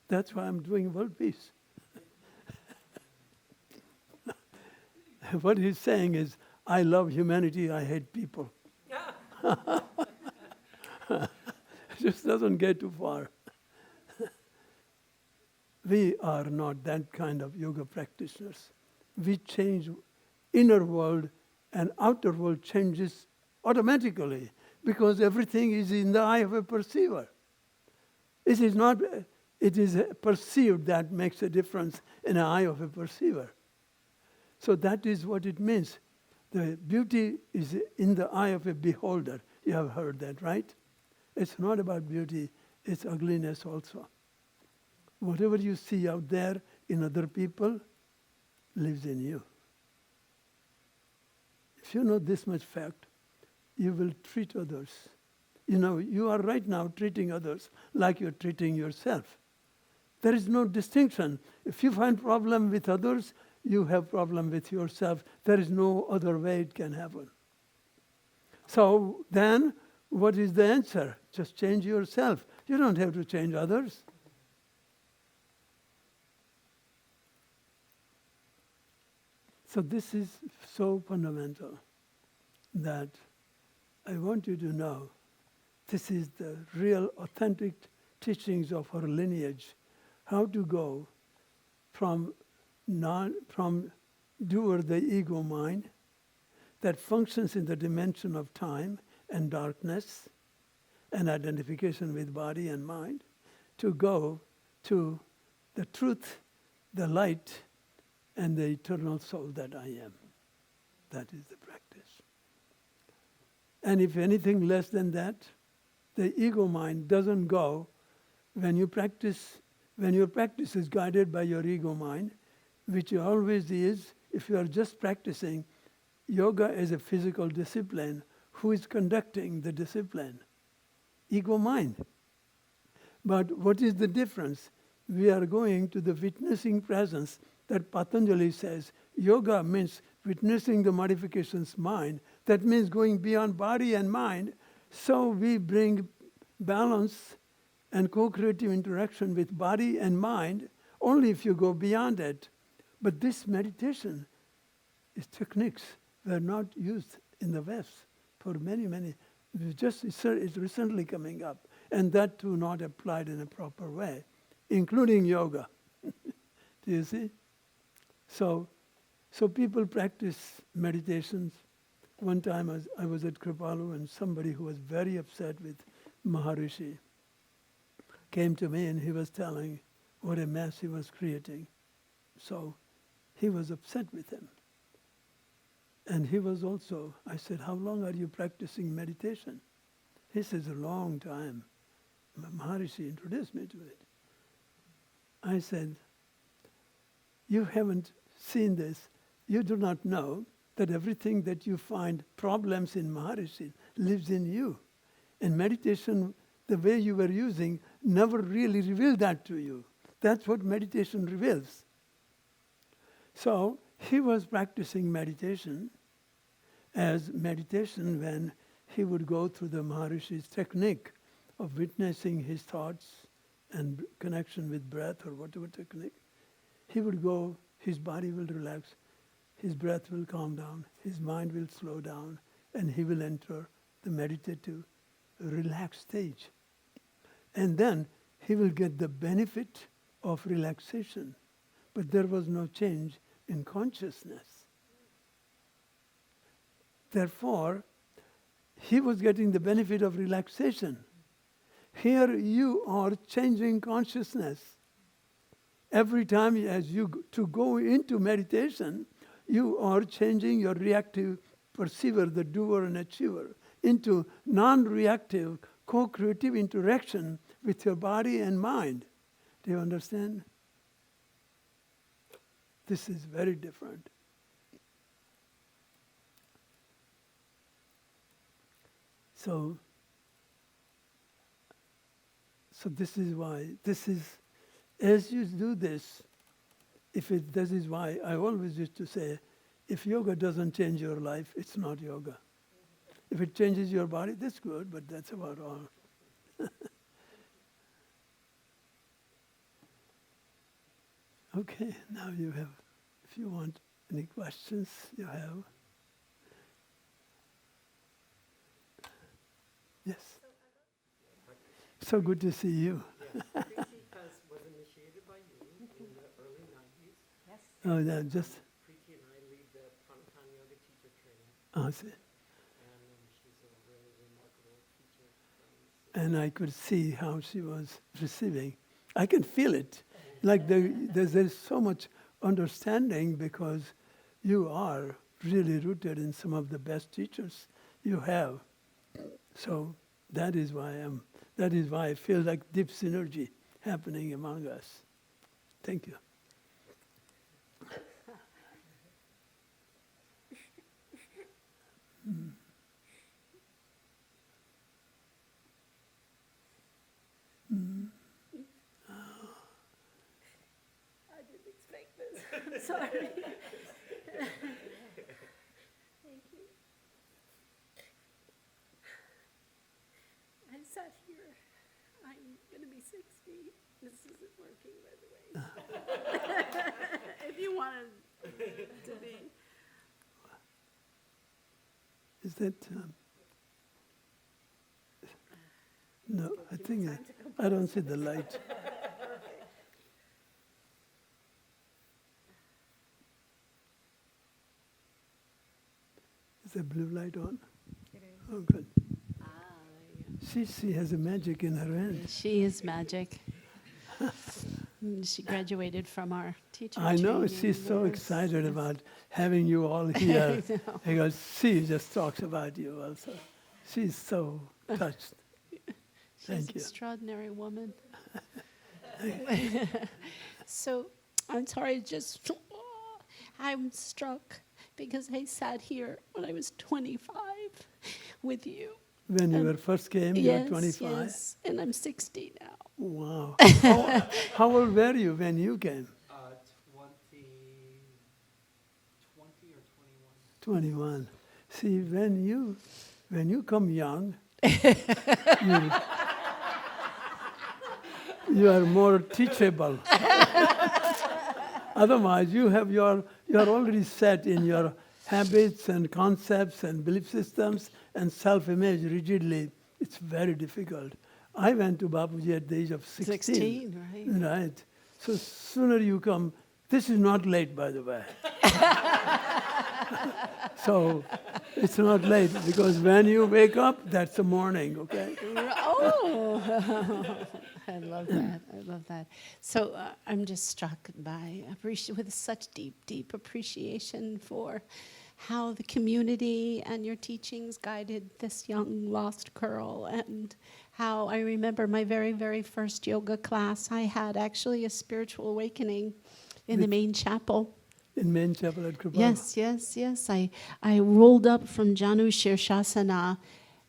That's why I'm doing world peace. What he's saying is, I love humanity, I hate people. Just doesn't get too far. We are not that kind of yoga practitioners. We change inner world and outer world changes automatically because everything is in the eye of a perceiver. It is perceived that makes a difference in the eye of a perceiver. So that is what it means. The beauty is in the eye of a beholder. You have heard that, right? It's not about beauty, it's ugliness also. Whatever you see out there in other people lives in you. If you know this much fact, you will treat others. You are right now treating others like you're treating yourself. There is no distinction. If you find problem with others, you have problem with yourself. There is no other way it can happen. So then, what is the answer? Just change yourself. You don't have to change others. So this is so fundamental that I want you to know this is the real authentic teachings of our lineage, how to go from doer, the ego mind, that functions in the dimension of time and darkness and identification with body and mind, to go to the truth, the light, and the eternal soul that I am. That is the practice. And if anything less than that, the ego mind doesn't go. When your practice is guided by your ego mind, which always is, if you are just practicing yoga as a physical discipline, who is conducting the discipline? Ego mind. But what is the difference? We are going to the witnessing presence that Patanjali says. Yoga means witnessing the modifications mind. That means going beyond body and mind. So we bring balance and co-creative interaction with body and mind only if you go beyond it. But this meditation, these techniques were not used in the West for many. It's recently coming up. And that too not applied in a proper way, including yoga. Do you see? So So people practice meditations. One time I was at Kripalu and somebody who was very upset with Maharishi came to me and he was telling what a mess he was creating. So he was upset with him. And he was also, I said, how long are you practicing meditation? He says, a long time. Maharishi introduced me to it. I said, you haven't seen this. You do not know that everything that you find problems in Maharishi lives in you. And meditation, the way you were using, never really revealed that to you. That's what meditation reveals. So he was practicing meditation as meditation when he would go through the Maharishi's technique of witnessing his thoughts and connection with breath or whatever technique. He would go, his body will relax, his breath will calm down, his mind will slow down, and he will enter the meditative, relaxed stage. And then he will get the benefit of relaxation. But there was no change in consciousness. Therefore, he was getting the benefit of relaxation. Here you are changing consciousness. Every time as you to go into meditation, you are changing your reactive perceiver, the doer and achiever, into non-reactive, co-creative interaction with your body and mind. Do you understand? This is very different. So this is why, as you do this, this is why I always used to say, if yoga doesn't change your life, it's not yoga. If it changes your body, that's good, but that's about all. Okay, now you have, if you want any questions, you have. Yes. So good to see you. Yes, Preeti was initiated by you in the early 90s. Yes. Oh, yeah, just. Preeti and I lead the Pranatan Yoga teacher training. Oh, see. And she's a really remarkable teacher. And I could see how she was receiving. I can feel it. Like there's so much understanding because you are really rooted in some of the best teachers you have. So that is why I feel like deep synergy happening among us. Thank you. I didn't expect this. I'm sorry. Thank you. I sat here. I'm going to be 60. This isn't working, by the way. If you wanted to be. Is that... no, I think I don't see the light. Is the blue light on? It is. Oh, good. Ah, She has a magic in her hand. she is magic. She graduated from our teacher I know, training. she's so Yes, excited yes. about having you all here. I know. Because she just talks about you also. She's so touched. She's Thank an you. extraordinary woman. So, I'm sorry, I'm struck because I sat here when I was 25 with you. When you were first came, you were 25? Yes, and I'm 60 now. Wow. How old were you when you came? 20 or 21. See, when you come young, you are more teachable. Otherwise, you are already set in your habits and concepts and belief systems and self-image rigidly. It's very difficult. I went to Bapuji at the age of 16. 16, right. Right. So sooner you come This is not late, by the way. So it's not late, because when you wake up, that's the morning, okay? Oh, I love that. I love that. So I'm just struck by, with such deep appreciation for how the community and your teachings guided this young lost girl, and how I remember my very first yoga class. I had actually a spiritual awakening in the main chapel. In main chapel at Kripalu. Yes. I rolled up from Janu Shirshasana,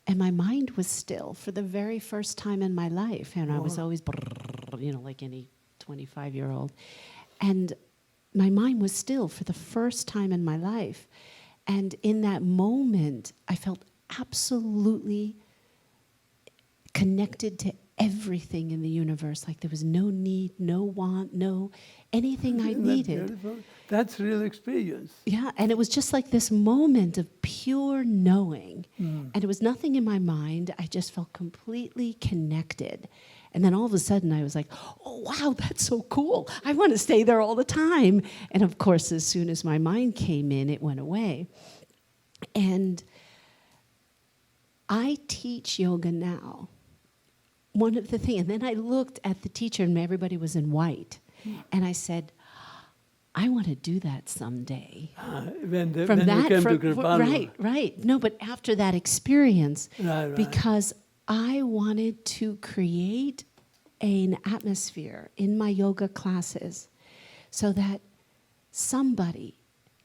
and my mind was still for the very first time in my life. And I was always, like any 25-year-old. And my mind was still for the first time in my life. And in that moment, I felt absolutely connected to everything in the universe. Like there was no need, no want, no anything I needed. Beautiful? That's real experience. Yeah, and it was just like this moment of pure knowing. And it was nothing in my mind. I just felt completely connected. And then all of a sudden I was like, oh, wow, that's so cool. I want to stay there all the time. And of course, as soon as my mind came in, it went away. And I teach yoga now. One of the things, and then I looked at the teacher and everybody was in white. And I said, I want to do that someday. When you came to Kripalu. Right. No, but after that experience, Right. because I wanted to create an atmosphere in my yoga classes so that somebody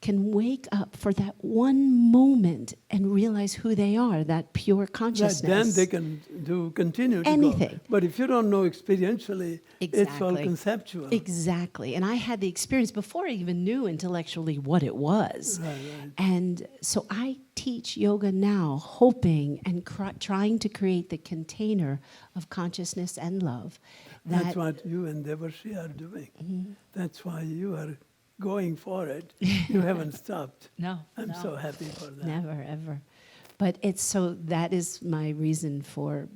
can wake up for that one moment and realize who they are, that pure consciousness. Then they can continue to anything. go. But if you don't know experientially, it's all conceptual. Exactly. And I had the experience before I even knew intellectually what it was. Right. And so I teach yoga now, hoping and trying to create the container of consciousness and love. That's what you and Devarshi are doing. That's why you are going for it. You haven't stopped. No. I'm so happy for that. Never, ever. But it's so that is my reason for,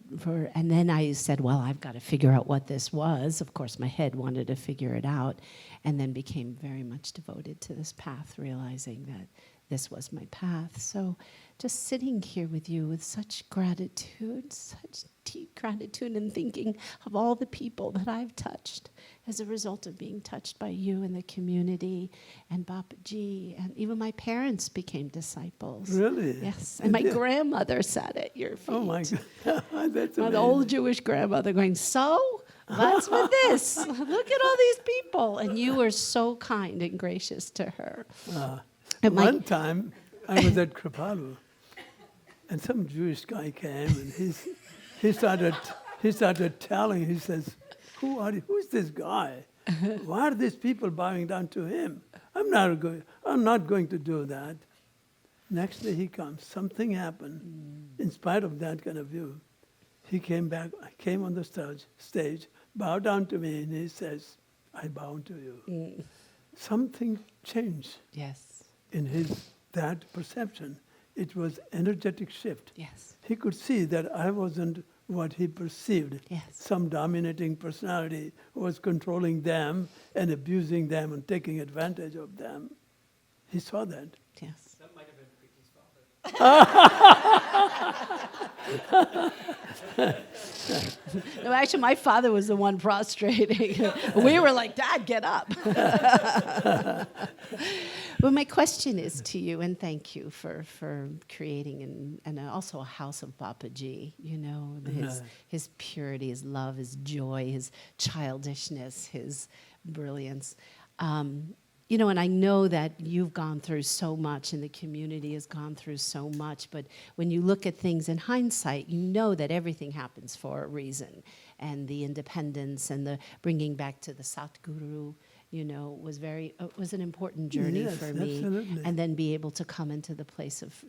and then I said, well, I've got to figure out what this was. Of course, my head wanted to figure it out, and then became very much devoted to this path, realizing that this was my path. So just sitting here with you with such gratitude, such deep gratitude, and thinking of all the people that I've touched as a result of being touched by you and the community and Babaji, and even my parents became disciples. Really? Yes. And my grandmother sat at your feet. Oh my God, that's My amazing. old Jewish grandmother going, so what's with this? Look at all these people. And you were so kind and gracious to her. And One time, I was at Kripalu, and some Jewish guy came, and he started telling. He says, "Who are you? Who's this guy? Why are these people bowing down to him? I'm not going to do that." Next day he comes. Something happened. In spite of that kind of view, he came back. I came on the stage, bowed down to me, and he says, "I bow to you." Something changed. Yes. In that perception, it was energetic shift. Yes. He could see that I wasn't what he perceived. Yes. Some dominating personality who was controlling them and abusing them and taking advantage of them. He saw that. Yes. That might have been Preeti's father. No, actually, my father was the one prostrating. We were like, Dad, get up. But my question is to you, and thank you for creating and also a house of Babaji, his purity, his love, his joy, his childishness, his brilliance. And I know that you've gone through so much and the community has gone through so much, but when you look at things in hindsight, you know that everything happens for a reason. And the independence and the bringing back to the Satguru, was an important journey for me. Absolutely. And then be able to come into the place of,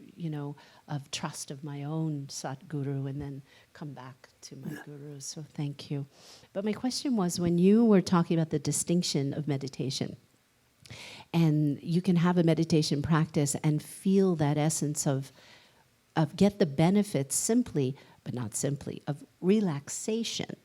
of trust of my own Satguru and then come back to my guru. So thank you. But my question was, when you were talking about the distinction of meditation, and you can have a meditation practice and feel that essence of get the benefits simply, but not simply, of relaxation,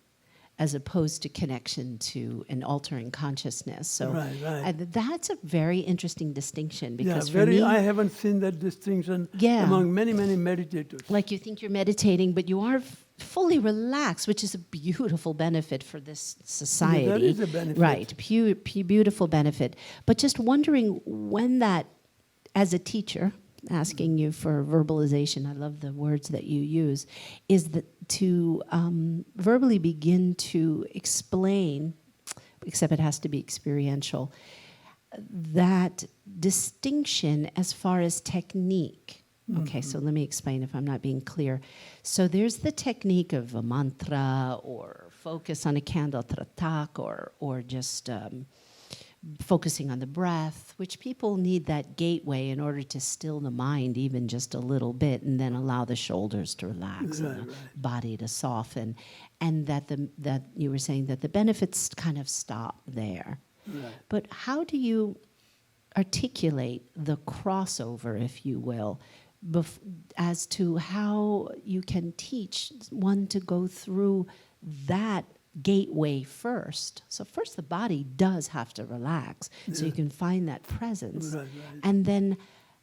as opposed to connection to an altering consciousness. So Right, right. that's a very interesting distinction, Yeah, because for me, I haven't seen that distinction Yeah. among many, many meditators. like you think you're meditating, but you are fully relaxed, which is a beautiful benefit for this society. that is a benefit. Right, beautiful benefit. But just wondering when that, as a teacher, asking you for verbalization, I love the words that you use, is that to verbally begin to explain, except it has to be experiential, that distinction as far as technique. Okay, so let me explain if I'm not being clear. So there's the technique of a mantra or focus on a candle, tratak, or just focusing on the breath, which people need that gateway in order to still the mind even just a little bit, and then allow the shoulders to relax and the body to soften. And that you were saying that the benefits kind of stop there. Right. But how do you articulate the crossover, if you will, as to how you can teach one to go through that gateway first? So first the body does have to relax, so you can find that presence. Right. And then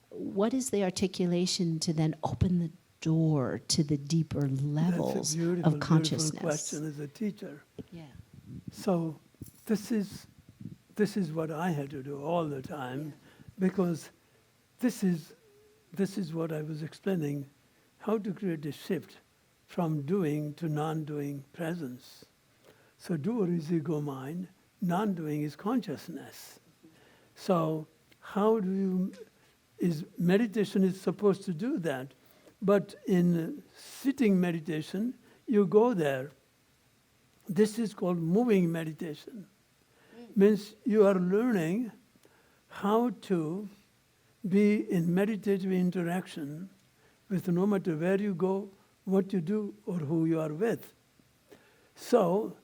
what is the articulation to then open the door to the deeper levels That's a beautiful, of consciousness? beautiful question as a teacher. Yeah. So this is what I had to do all the time, because this is what I was explaining, how to create a shift from doing to non-doing presence. So doer is ego mind, non-doing is consciousness. So how do you, meditation is supposed to do that, but in sitting meditation, you go there. This is called moving meditation. Means you are learning how to be in meditative interaction with no matter where you go, what you do, or who you are with. So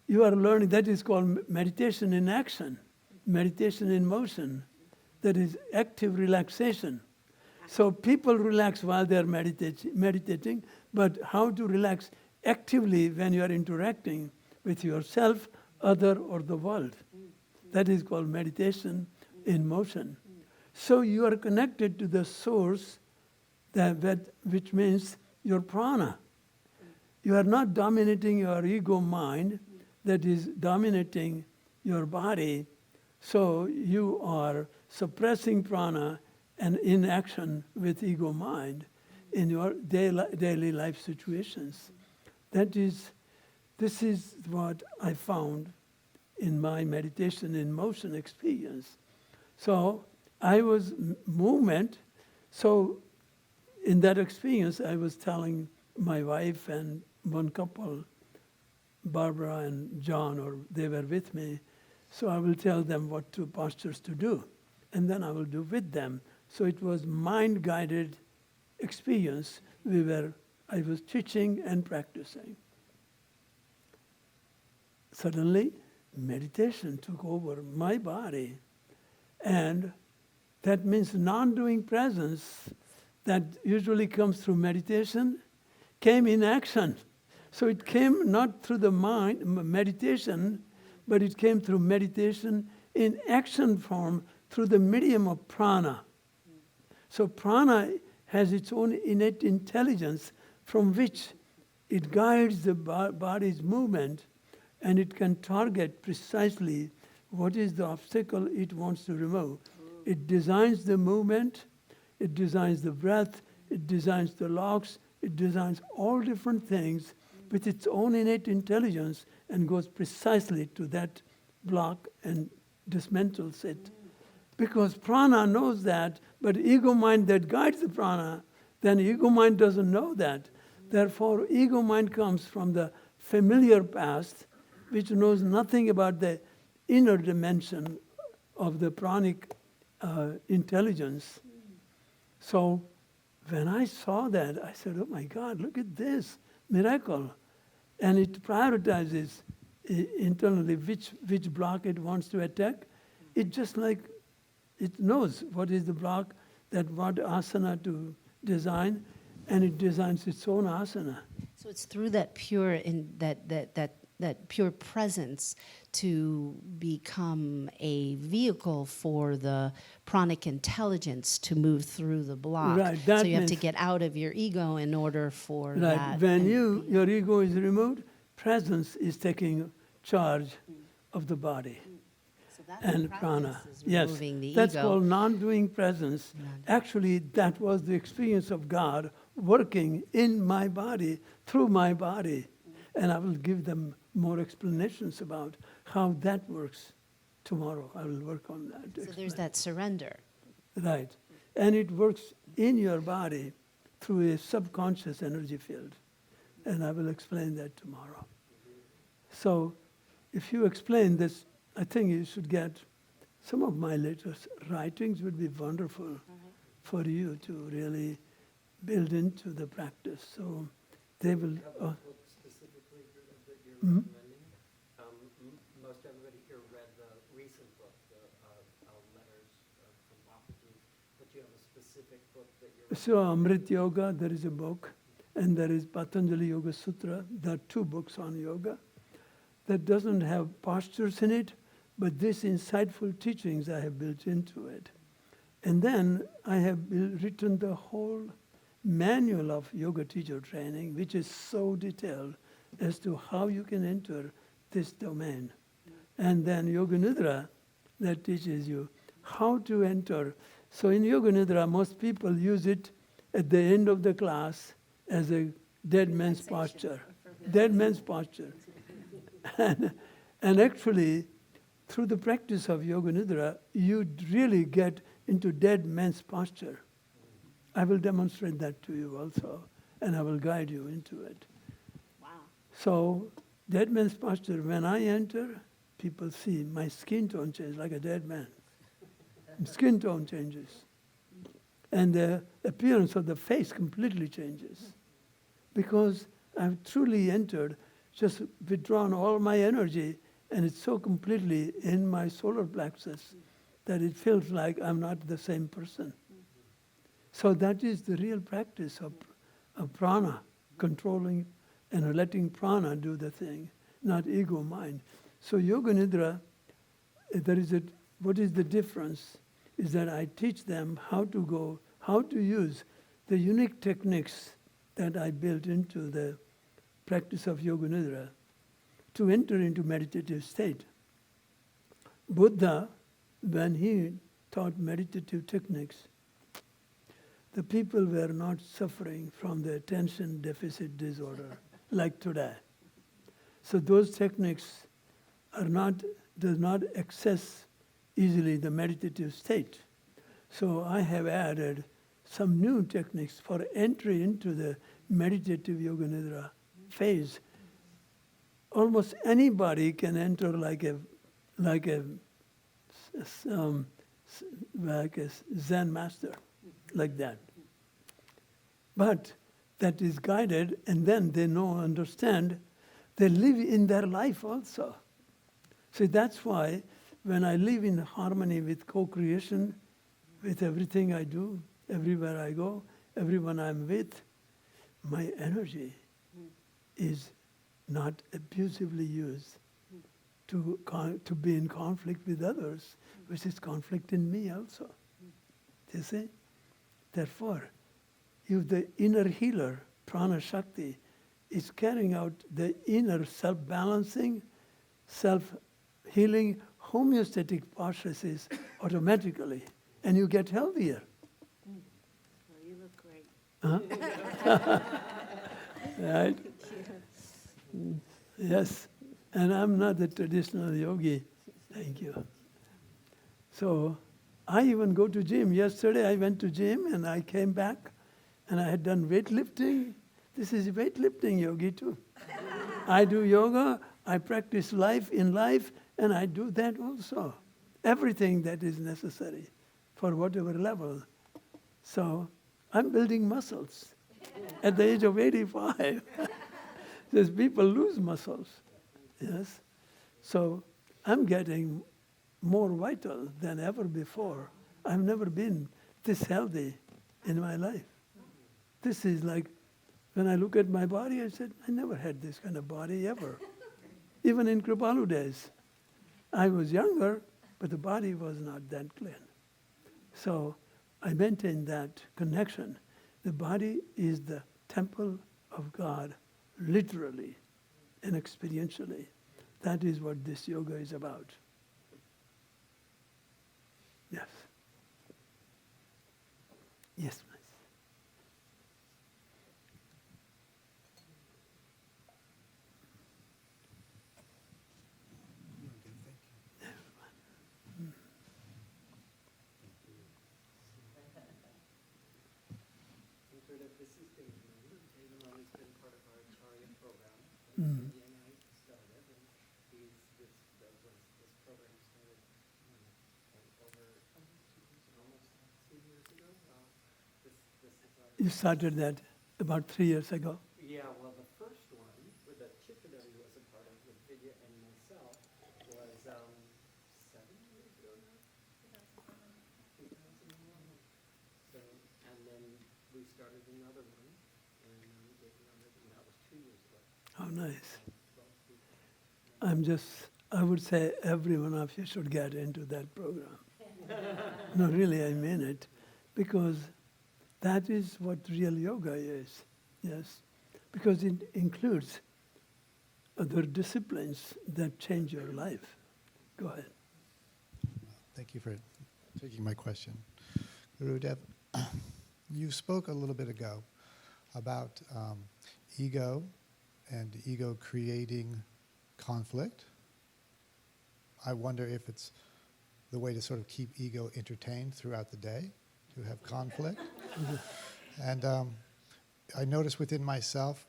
you are learning, that is called meditation in action, meditation in motion. That is active relaxation. So people relax while they are meditating, but how to relax actively when you are interacting with yourself, other, or the world. That is called meditation in motion. So you are connected to the source, which means your prana. You are not dominating your ego mind that is dominating your body. So you are suppressing prana and in action with ego mind in your daily life situations. This is what I found in my meditation in motion experience. So I was movement. So in that experience, I was telling my wife and one couple, Barbara and John, or they were with me. So I will tell them what postures to do, and then I will do with them. So it was mind-guided experience. I was teaching and practicing. Suddenly, meditation took over my body, and that means non-doing presence that usually comes through meditation came in action. So it came not through the mind, meditation, but it came through meditation in action form through the medium of prana. So prana has its own innate intelligence from which it guides the body's movement, and it can target precisely what is the obstacle it wants to remove. It designs the movement, it designs the breath, it designs the locks, it designs all different things with its own innate intelligence and goes precisely to that block and dismantles it. Because prana knows that, but ego mind that guides the prana, then ego mind doesn't know that. Therefore, ego mind comes from the familiar past, which knows nothing about the inner dimension of the pranic intelligence. So when I saw that, I said, oh my God, look at this miracle. And it prioritizes internally which block it wants to attack. It just like, it knows what is the block, what asana to design, and it designs its own asana. So it's through that pure, that that pure presence to become a vehicle for the pranic intelligence to move through the block. Right, So that you have to means- get out of your ego in order for Right. that. When and your ego is removed, presence is taking charge of the body so that's and the prana. practice, is Yes, removing the that's ego. called non-doing presence. Actually, that was the experience of God working in my body, through my body. And I will give them more explanations about how that works tomorrow. I will work on that. to So there's explain. that surrender. Right. And it works in your body through a subconscious energy field. And I will explain that tomorrow. So if you explain this, I think you should get some of my latest writings would be wonderful for you to really build into the practice. So they will. Do you have a book specifically that you're Mhm. recommending? Most everybody here read the recent book, the Letters from Babaji, but you have a specific book that you're So Amrit Yoga, there is a book, and there is Patanjali Yoga Sutra. There are two books on yoga. That doesn't have postures in it, but these insightful teachings I have built into it. And then I have written the whole manual of yoga teacher training, which is so detailed as to how you can enter this domain. And then Yoga Nidra, that teaches you how to enter. So in Yoga Nidra, most people use it at the end of the class as a dead man's posture. Dead man's posture. And actually, through the practice of Yoga Nidra, you really get into dead man's posture. I will demonstrate that to you also, and I will guide you into it. Wow. So, dead man's posture, when I enter, people see my skin tone change like a dead man. Skin tone changes. And the appearance of the face completely changes. Because I've truly entered, just withdrawn all my energy, and it's so completely in my solar plexus that it feels like I'm not the same person. So that is the real practice of prana, controlling and letting prana do the thing, not ego mind. So Yoga Nidra, what is the difference is that I teach them how to use the unique techniques that I built into the practice of Yoga Nidra to enter into meditative state. Buddha, when he taught meditative techniques, the people were not suffering from the attention deficit disorder like today. So those techniques does not access easily the meditative state. So I have added some new techniques for entry into the meditative Yoga Nidra phase. Almost anybody can enter like a Zen master, like that. But that is guided, and then they understand, they live in their life also. So that's why when I live in harmony with co-creation, with everything I do, everywhere I go, everyone I'm with, my energy is not abusively used to be in conflict with others, which is conflict in me also. You see? Therefore, if the inner healer, prana shakti, is carrying out the inner self-balancing, self-healing, homeostatic processes automatically, and you get healthier. Well, you look great. Huh? Right? Yes. And I'm not a traditional yogi. Thank you. So I even go to gym. Yesterday I went to gym and I came back and I had done weightlifting. This is weightlifting yogi too. I do yoga, I practice life in life, and I do that also. Everything that is necessary for whatever level. So I'm building muscles at the age of 85. There's people lose muscles. Yes. So I'm getting more vital than ever before. I've never been this healthy in my life. This is like, when I look at my body, I said, I never had this kind of body ever. Even in Kripalu days, I was younger, but the body was not that clean. So I maintain that connection. The body is the temple of God, literally and experientially. That is what this yoga is about. Yes. Yes, please. Gurudev, this is Darshan. Darshan has been part of our Acharya program. Mm. India and I started, and this program started over almost 2 years ago. This is our You started that about 3 years ago. Yeah, well, the first one, with the Chippadari was a part of, with Vidya and myself, was 7 years ago now? 2001. So, and then we started another one, and we did another, and that was 2 years ago. How nice. 12 people. I would say every one of you should get into that program. No, really, I mean it. Because that is what real yoga is. Yes. Because it includes other disciplines that change your life. Go ahead. Thank you for taking my question. Gurudev, you spoke a little bit ago about ego and ego creating conflict. I wonder if it's the way to sort of keep ego entertained throughout the day, to have conflict. And I notice within myself,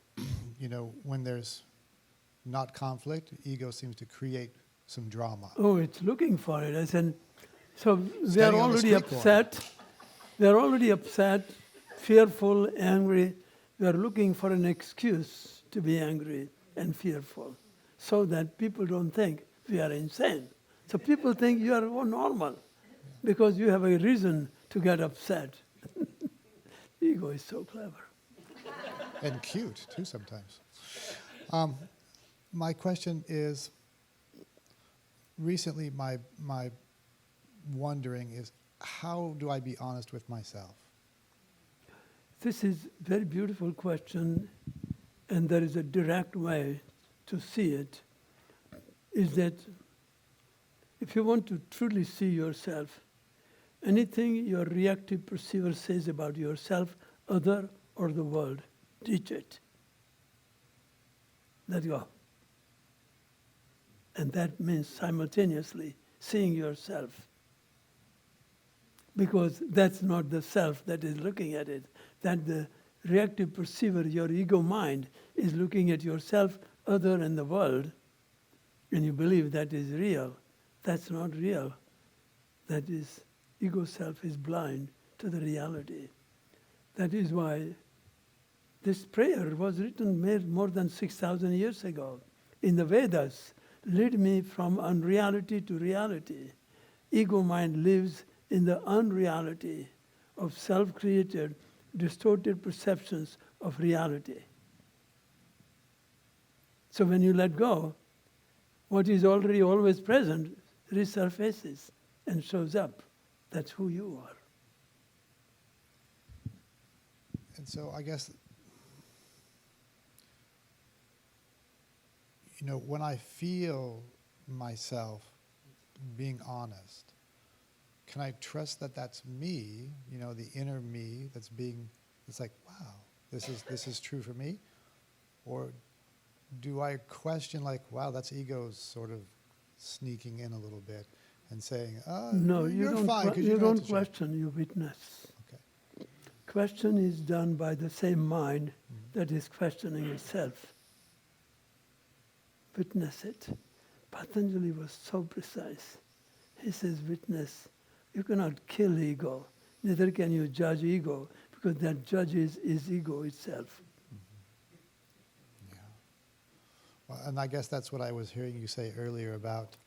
when there's not conflict, ego seems to create some drama. Oh, it's looking for it. I said, so they are Standing on the already street corner. upset. They are already upset, fearful, angry. They are looking for an excuse to be angry and fearful, so that people don't think we are insane. So people think you are normal because you have a reason to get upset. Ego is so clever. And cute, too, sometimes. My question is, recently my wondering is, how do I be honest with myself? This is a very beautiful question, and there is a direct way to see it, is that if you want to truly see yourself, anything your reactive perceiver says about yourself, other, or the world, ditch it. Let go. And that means simultaneously seeing yourself. Because that's not the self that is looking at it. That the reactive perceiver, your ego mind, is looking at yourself, other, and the world, and you believe that is real. That's not real. That is, ego self is blind to the reality. That is why this prayer was written more than 6,000 years ago. In the Vedas, lead me from unreality to reality. Ego mind lives in the unreality of self-created, distorted perceptions of reality. So when you let go, what is already always present resurfaces and shows up. That's who you are. And so I guess, when I feel myself being honest, can I trust that that's me, the inner me it's like, wow, this is true for me? Or do I question like, wow, that's ego sort of sneaking in a little bit and saying, No, you're you fine, 'cause you don't have don't to check." question, you witness. Okay. Question is done by the same mind that is questioning itself. Witness it. Patanjali was so precise. He says, witness. You cannot kill ego, neither can you judge ego, because that judge is ego itself. Yeah. Well, and I guess that's what I was hearing you say earlier about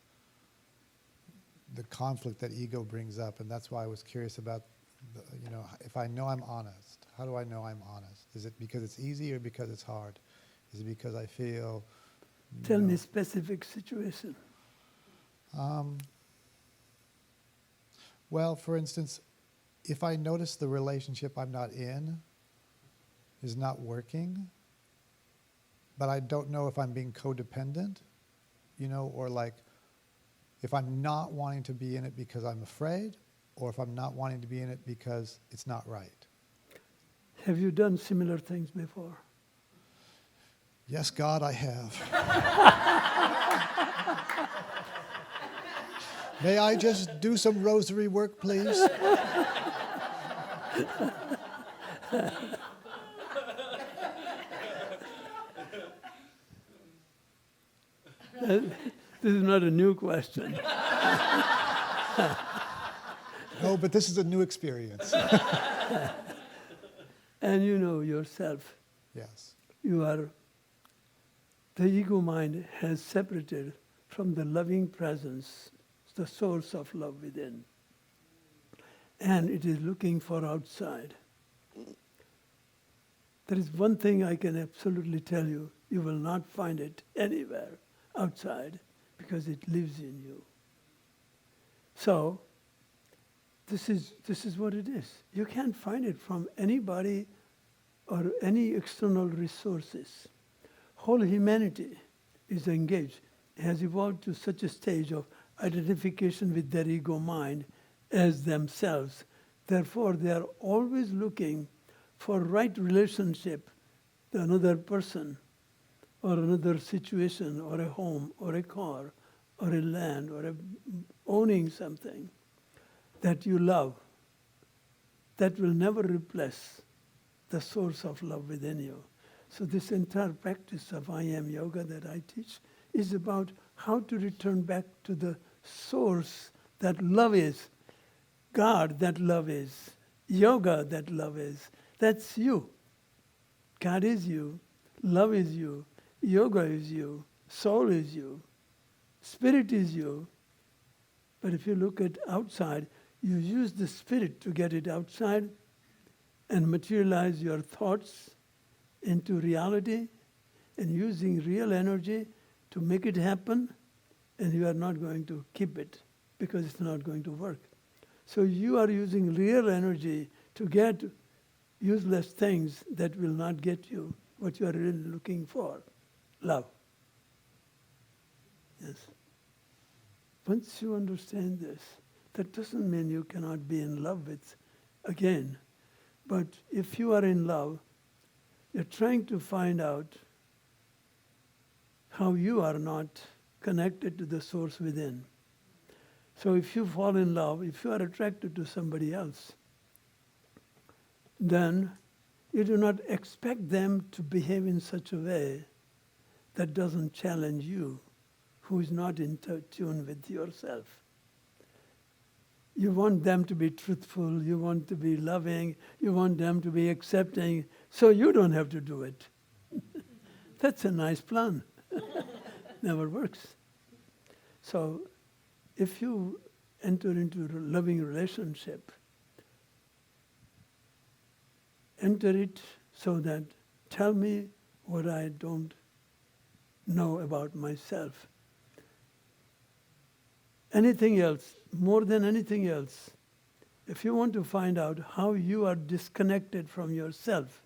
the conflict that ego brings up, and that's why I was curious about, if I know I'm honest, how do I know I'm honest? Is it because it's easy or because it's hard? Is it because I feel Tell me specific situation. Well, for instance, if I notice the relationship I'm not in is not working, but I don't know if I'm being codependent, or like if I'm not wanting to be in it because I'm afraid, or if I'm not wanting to be in it because it's not right. Have you done similar things before? Yes, God, I have. May I just do some rosary work, please? This is not a new question. No, but this is a new experience. And you know yourself, Yes. the ego mind has separated from the loving presence, the source of love within. And it is looking for outside. There is one thing I can absolutely tell you, you will not find it anywhere outside because it lives in you. So, this is what it is. You can't find it from anybody or any external resources. Whole humanity is engaged, has evolved to such a stage of identification with their ego mind as themselves. Therefore, they are always looking for right relationship to another person or another situation or a home or a car or a land or owning something that you love, that will never replace the source of love within you. So this entire practice of I Am Yoga that I teach is about how to return back to the source that love is, God that love is, yoga that love is. That's you. God is you, love is you, yoga is you, soul is you, spirit is you. But if you look at outside, you use the spirit to get it outside and materialize your thoughts into reality and using real energy to make it happen, and you are not going to keep it because it's not going to work. So you are using real energy to get useless things that will not get you what you are really looking for, love. Yes. Once you understand this, that doesn't mean you cannot be in love with again. But if you are in love, you're trying to find out how you are not connected to the source within. So if you fall in love, if you are attracted to somebody else, then you do not expect them to behave in such a way that doesn't challenge you, who is not in tune with yourself. You want them to be truthful, you want to be loving, you want them to be accepting, so you don't have to do it. That's a nice plan. Never works. So if you enter into a loving relationship, enter it so that tell me what I don't know about myself. Anything else, more than anything else, if you want to find out how you are disconnected from yourself,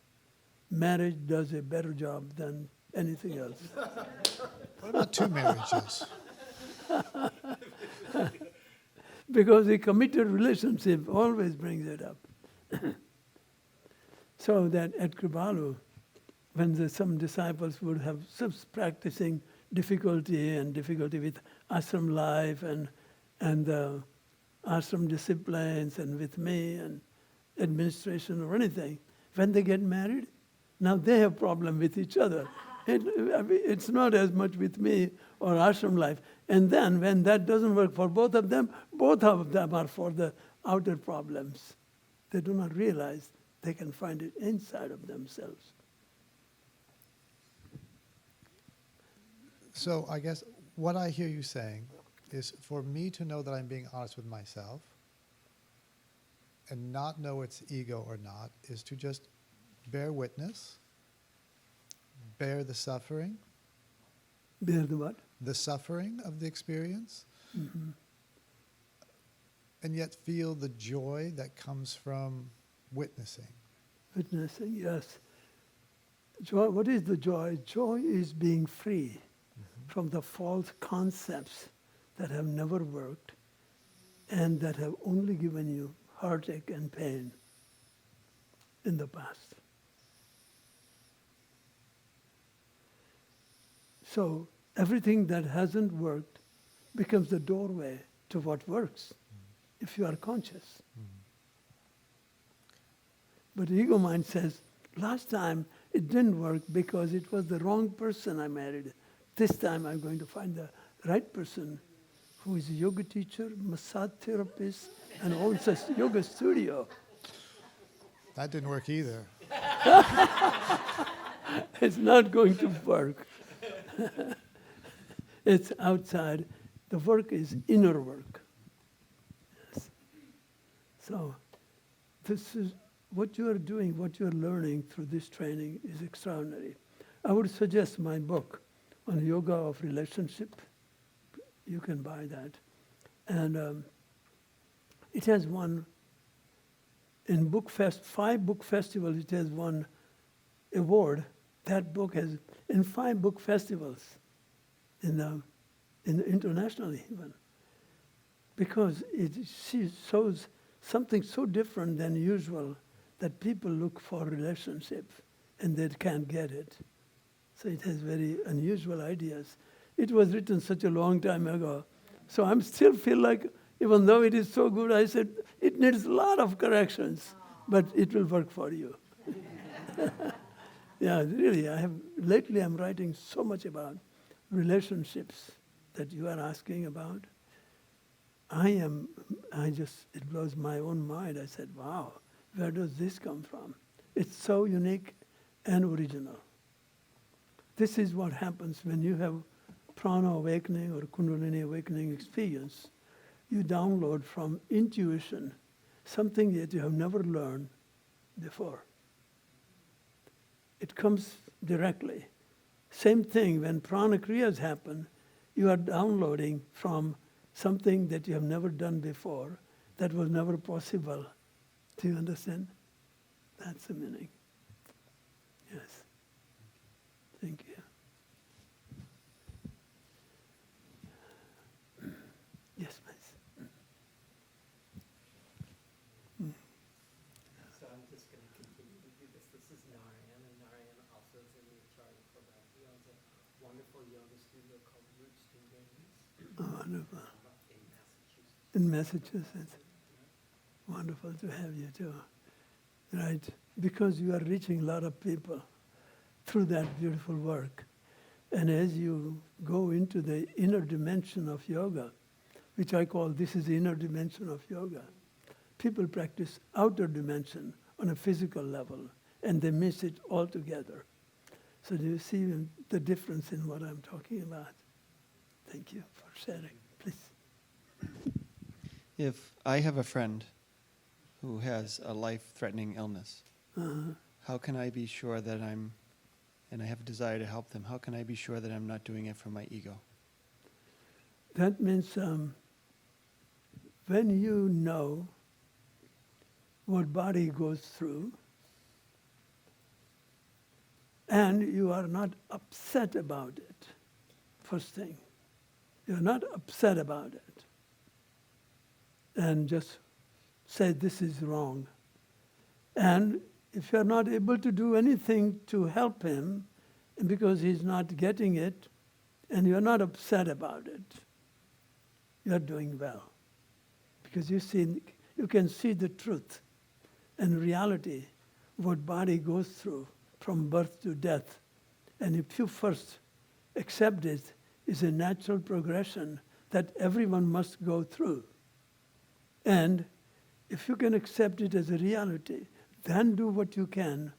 marriage does a better job than anything else. What about two marriages? Because a committed relationship always brings it up. So that at Kripalu, when some disciples would have some practicing difficulty with ashram life and ashram disciplines and with me and administration or anything, when they get married, now they have problem with each other. It's not as much with me or ashram life. And then when that doesn't work for both of them are for the outer problems. They do not realize they can find it inside of themselves. So I guess what I hear you saying is for me to know that I'm being honest with myself and not know it's ego or not is to just bear witness, bear the suffering, Bear the what? The suffering of the experience, and yet feel the joy that comes from witnessing. Witnessing, yes. Joy, what is the joy? Joy is being free from the false concepts that have never worked and that have only given you heartache and pain in the past. So everything that hasn't worked becomes the doorway to what works if you are conscious. But ego mind says, last time it didn't work because it was the wrong person I married. This time I'm going to find the right person who is a yoga teacher, massage therapist, and owns a yoga studio. That didn't work either. It's not going to work. It's outside. The work is inner work. Yes. So this is what you are doing, what you are learning through this training is extraordinary. I would suggest my book on yoga of relationship. You can buy that. And it has won, in 5 book festivals, it has won award. That book has, in 5 book festivals, in internationally even, because it shows something so different than usual that people look for relationships and they can't get it. So it has very unusual ideas. It was written such a long time ago. So I still feel like, even though it is so good, I said, it needs a lot of corrections, but it will work for you. Yeah, really, lately I'm writing so much about relationships that you are asking about. It blows my own mind. I said, wow, where does this come from? It's so unique and original. This is what happens when you have prana awakening or kundalini awakening experience. You download from intuition something that you have never learned before. It comes directly. Same thing, when prana kriyas happen, you are downloading from something that you have never done before, that was never possible. Do you understand? That's the meaning. Yes. Thank you. Yes, please. So I'm just going to continue to do this. This is Narayan, and Narayan also is in the Acharya program. He owns a wonderful yoga studio called Roots to Wings Oh, wonderful. in Massachusetts. In Massachusetts. Wonderful to have you too. Right? Because you are reaching a lot of people through that beautiful work. And as you go into the inner dimension of yoga, which I call this is the inner dimension of yoga, people practice outer dimension on a physical level, and they miss it altogether. So do you see the difference in what I'm talking about? Thank you for sharing. Please. If I have a friend who has a life-threatening illness, how can I be sure that and I have a desire to help them, how can I be sure that I'm not doing it from my ego? That means when you know what body goes through, and you are not upset about it, first thing. You're not upset about it. And just say this is wrong. And if you're not able to do anything to help him, and because he's not getting it, and you're not upset about it, you're doing well. Because you can see the truth and reality, what body goes through from birth to death. And if you first accept it, it's a natural progression that everyone must go through. And if you can accept it as a reality, then do what you can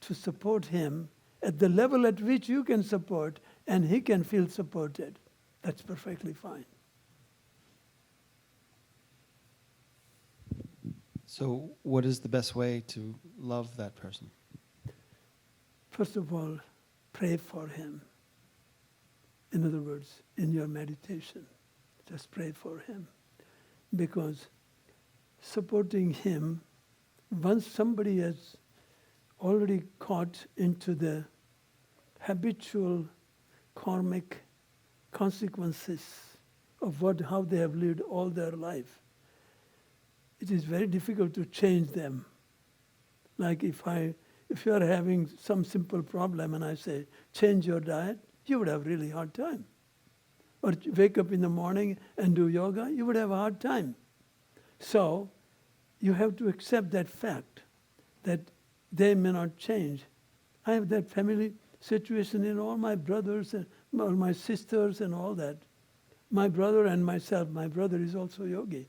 to support him at the level at which you can support and he can feel supported. That's perfectly fine. So what is the best way to love that person? First of all, pray for him In other words, in your meditation, just pray for him. Because supporting him, once somebody has already caught into the habitual karmic consequences of how they have lived all their life, it is very difficult to change them. Like if you are having some simple problem and I say, change your diet, you would have really hard time. Or wake up in the morning and do yoga, you would have a hard time. So you have to accept that fact that they may not change. I have that family situation in all my brothers and all my sisters and all that. My brother and myself, my brother is also yogi.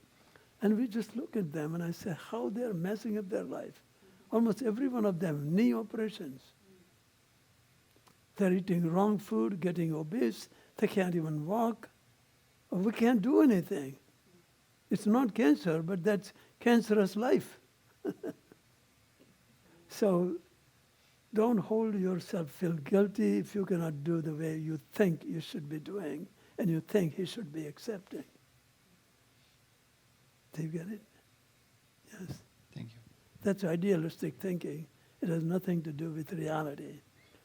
And we just look at them and I say, how they're messing up their life. Almost every one of them, knee operations. They're eating wrong food, getting obese, they can't even walk. Or we can't do anything. It's not cancer, but that's cancerous life. So don't hold yourself, feel guilty if you cannot do the way you think you should be doing and you think he should be accepting. Do you get it? Yes. Thank you. That's idealistic thinking. It has nothing to do with reality.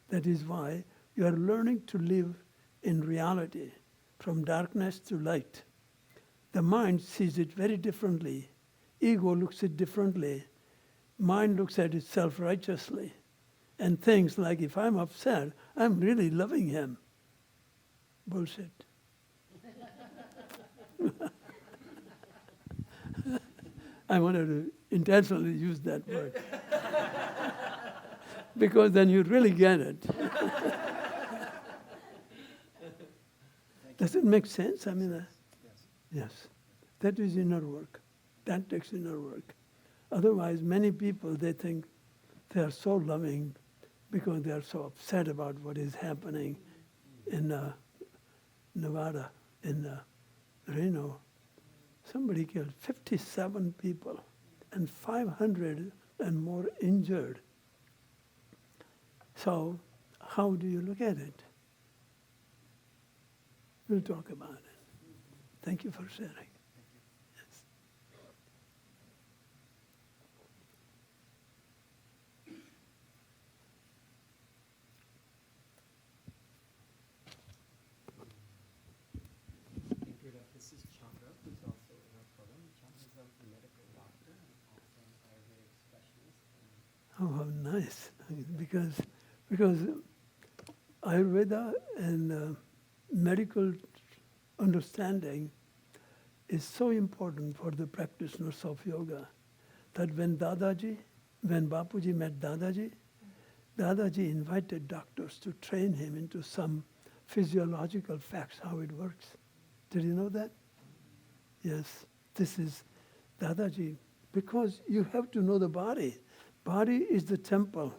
That is why you are learning to live in reality, from darkness to light. The mind sees it very differently. Ego looks at it differently. Mind looks at it self-righteously and thinks like, if I'm upset, I'm really loving him. Bullshit. I wanted to intentionally use that word. Because then you really get it. Does it make sense? I mean, yes. That is inner work. That takes inner work. Otherwise, many people, they think they are so loving because they are so upset about what is happening in Nevada, in Reno. Somebody killed 57 people and 500 and more injured. So how do you look at it? We'll talk about it. Thank you for sharing. Yes. Gurudev, this is Chandra, who's also in our program. Chandra is a medical doctor and also an Ayurvedic specialist. Oh, how nice. Because Ayurveda and medical understanding is so important for the practitioners of yoga that when Bapuji met Dadaji invited doctors to train him into some physiological facts, how it works. Did you know that? Yes, this is Dadaji. Because you have to know the body. Body is the temple.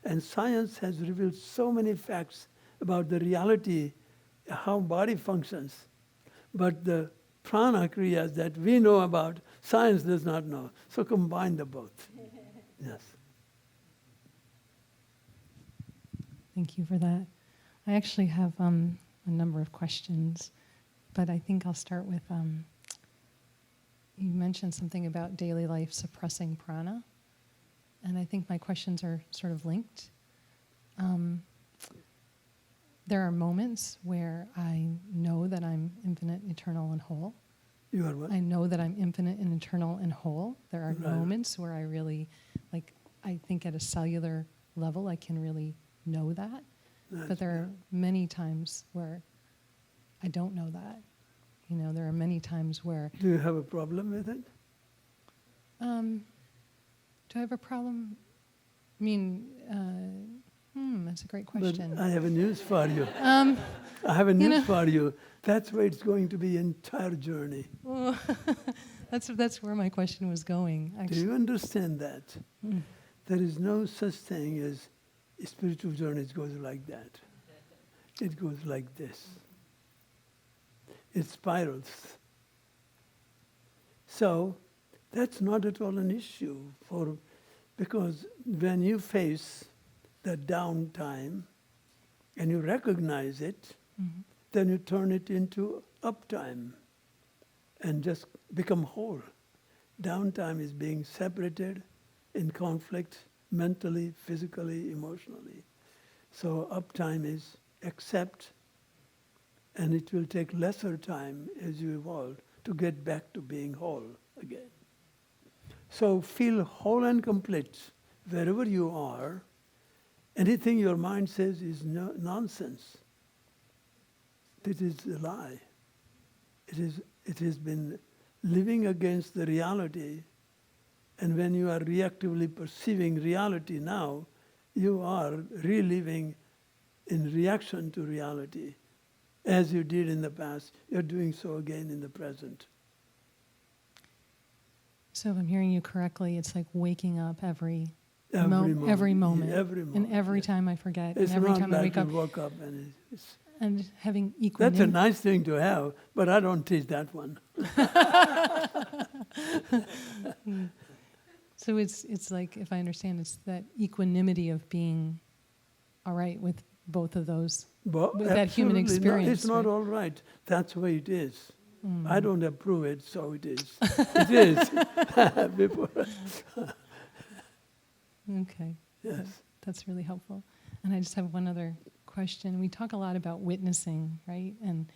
And science has revealed so many facts about the reality, how body functions. But the prana kriyas that we know about, science does not know. So combine the both. Yes. Thank you for that. I actually have a number of questions, but I think I'll start with, you mentioned something about daily life suppressing prana, and I think my questions are sort of linked. There are moments where I know that I'm infinite, eternal, and whole. You are what? I know that I'm infinite and eternal and whole. There are Right. moments where I really, I think at a cellular level, I can really know that. That's But there are many times where I don't know that. You know, there are many times where, Do you have a problem with it? do I have a problem? I mean, that's a great question. But I have a news for you. Um, I have a you news know- for you. That's where it's going to be entire journey. well, that's where my question was going. Do Actually, you understand that? Mm. There is no such thing as spiritual journeys goes like that. It goes like this. It spirals. So that's not at all an issue because when you face the downtime and you recognize it, Mhm. then you turn it into uptime and just become whole. Downtime is being separated in conflict mentally, physically, emotionally. So uptime is accept, and it will take lesser time as you evolve to get back to being whole again. So feel whole and complete wherever you are. Anything your mind says is nonsense. It is a lie. It has been living against the reality, and when you are reactively perceiving reality now, you are reliving in reaction to reality. As you did in the past, you're doing so again in the present. So if I'm hearing you correctly, it's like waking up every Every moment. every moment. Every moment. And every Yes. time I forget, It's and every not time I like wake you up, woke up and it's... and having That's a equanimity. nice thing to have, but I don't teach that one. So it's like, if I understand, it's that equanimity of being all right with both of those, But with that human absolutely experience. not, it's not right? all right. That's the way it is. Mm. I don't approve it, so it is. It is. Before, Okay. yes. That's really helpful. And I just have one other question. We talk a lot about witnessing, right? And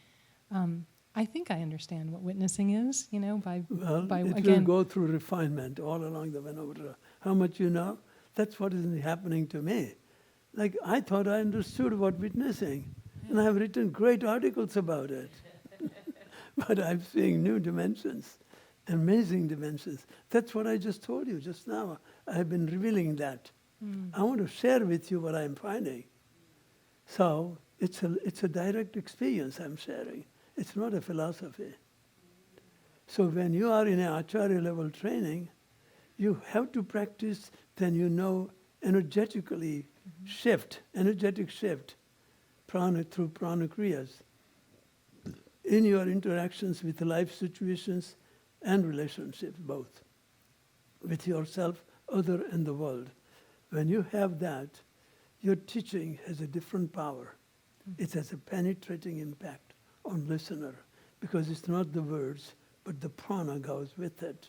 I think I understand what witnessing is, by Well, it will again. go through refinement all along the Venavatra. How much you know, that's what is happening to me. Like, I thought I understood what witnessing, and I have written great articles about it. But I'm seeing new dimensions, amazing dimensions. That's what I just told you just now. I have been revealing that. I want to share with you what I'm finding. So it's a direct experience I'm sharing. It's not a philosophy. So when you are in an Acharya level training, you have to practice, then you know energetically energetic shift, prana through prana kriyas, in your interactions with life situations and relationships, both, with yourself, other, and the world. When you have that, your teaching has a different power. It has a penetrating impact on listener, because it's not the words, but the prana goes with it,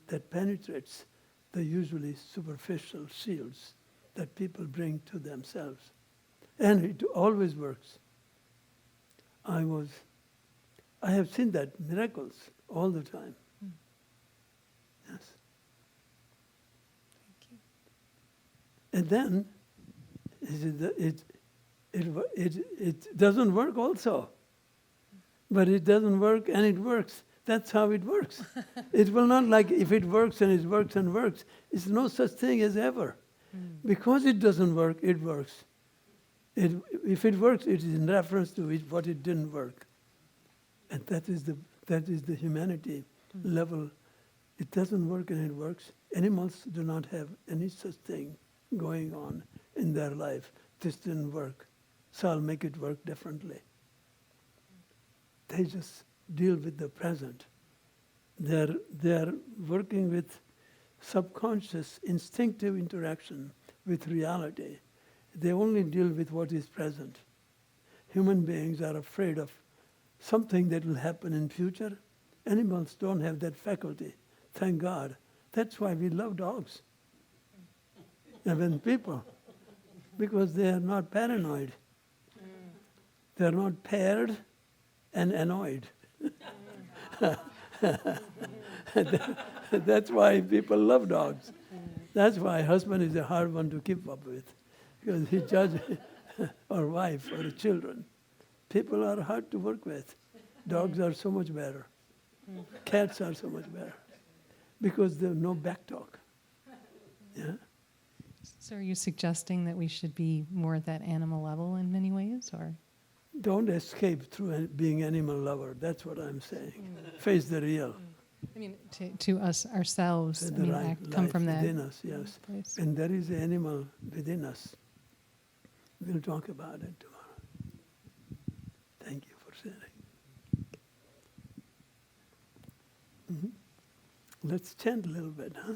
that penetrates the usually superficial shields that people bring to themselves. And it always works. I have seen that miracles all the time. Yes. Thank you. And then it doesn't work also. But it doesn't work and it works. That's how it works. It will not like if it works and it works and works. It's no such thing as ever. Because it doesn't work, it works. If it works, it is in reference to what it didn't work. And that is the humanity level. It doesn't work and it works. Animals do not have any such thing going on in their life. This didn't work, so I'll make it work differently. They just deal with the present. They're working with subconscious, instinctive interaction with reality. They only deal with what is present. Human beings are afraid of something that will happen in future. Animals don't have that faculty, thank God. That's why we love dogs. Even people, because they are not paranoid. They are not paired and annoyed. That's why people love dogs. That's why husband is a hard one to keep up with, because he judges, or wife, or children. People are hard to work with. Dogs are so much better. Cats are so much better, because there's no backtalk. Yeah. So are you suggesting that we should be more at that animal level in many ways, or? Don't escape through being animal lover. That's what I'm saying. Face the real. I mean, to us ourselves. The I mean, right come life from that within us, yes. place. And there is an animal within us. We'll talk about it tomorrow. Thank you for sharing. Let's chant a little bit, huh?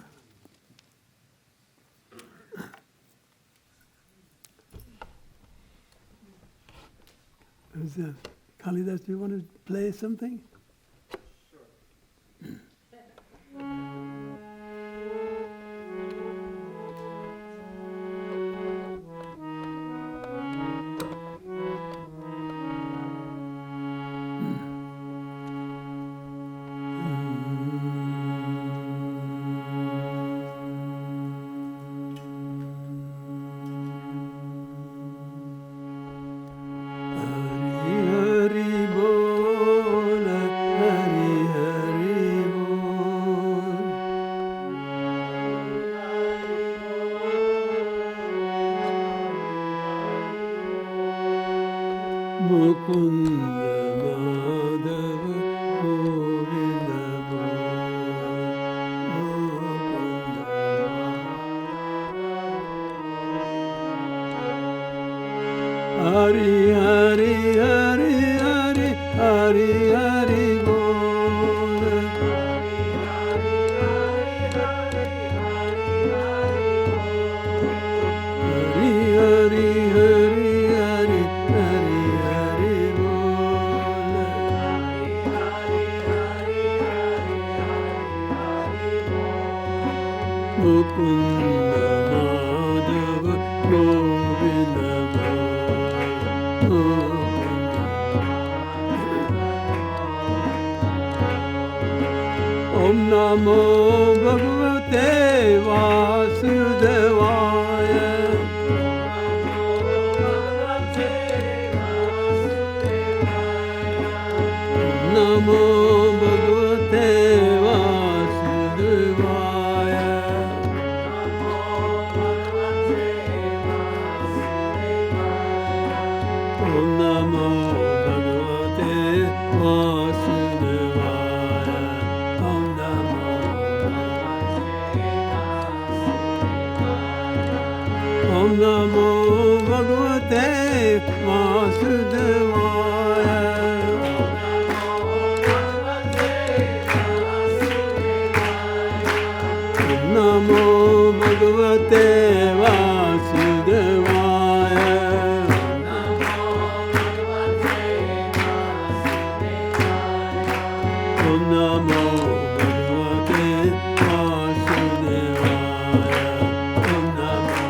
There's a Kalidas, do you want to play something? Hari Hari Hari Hari Hari Hari Bol. Hari Hari Hari Hari Hari Hari Bol. Mukunda Madhava Govinda Om Namo Bhagavate Vasudevaya. Om Namo Bhagavate Vasudevaya. Om Namo Bhagavate Vasudevaya. Om Namo Om Namo Bhagavate Vasudevaya. Om Namo Bhagavate Vasudevaya. Om Namo Bhagavate Vasudevaya. Om Namo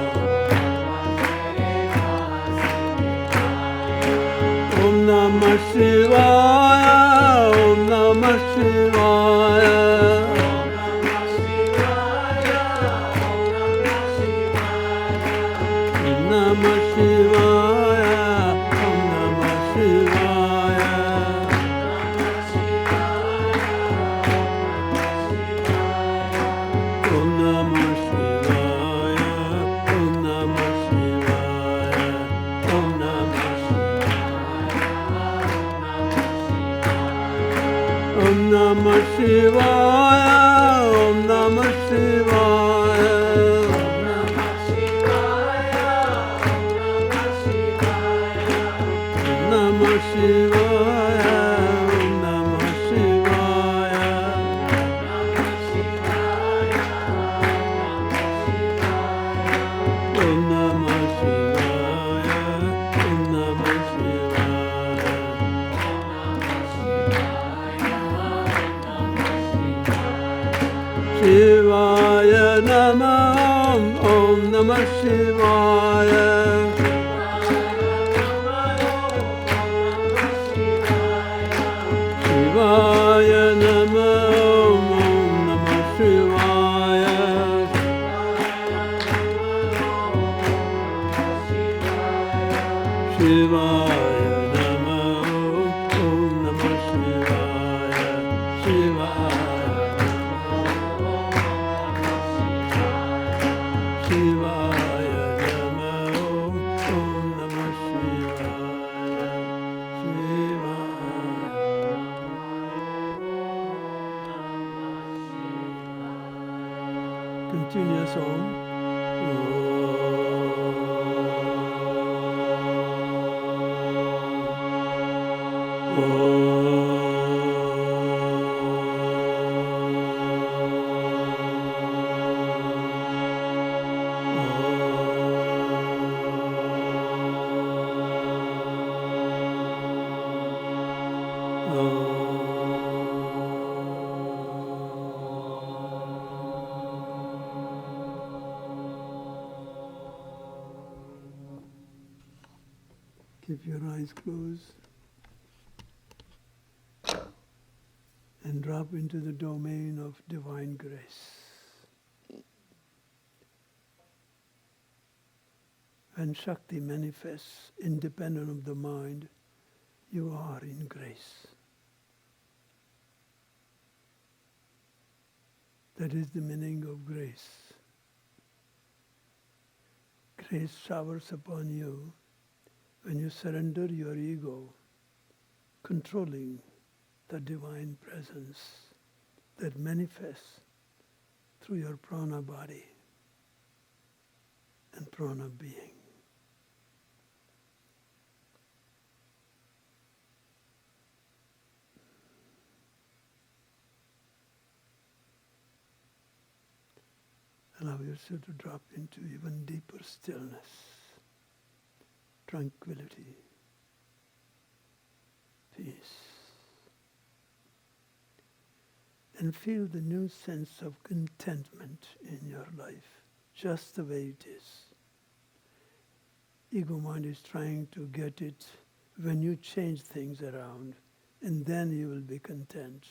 Om Namah Shivaya. Om Namah Shivaya. Om Namah Shivaya. Om Namah Shivaya. Om Namah Shivaya. Om Namah Shivaya. Om Namah Shivaya. Om Namah Shivaya. Om Namah Shivaya. Om Namah Shivaya. Om Namah Shivaya. Om Namah Shivaya. Om Namah Shivaya. Shivaya Namah. Om Namah Shivaya. Shivaya Namah. Om Namah Shivaya. Shivaya Namah. Om Namah Shivaya. Shivaya Shivaya Namah. Om Namah Shivaya. Shivaya. Continuous Om. Keep your eyes closed and drop into the domain of divine grace. When Shakti manifests independent of the mind, you are in grace. That is the meaning of grace. Grace showers upon you when you surrender your ego, controlling the divine presence that manifests through your prana body and prana being. Allow yourself to drop into even deeper stillness, tranquility, peace. And feel the new sense of contentment in your life, just the way it is. Ego mind is trying to get it when you change things around, and then you will be content.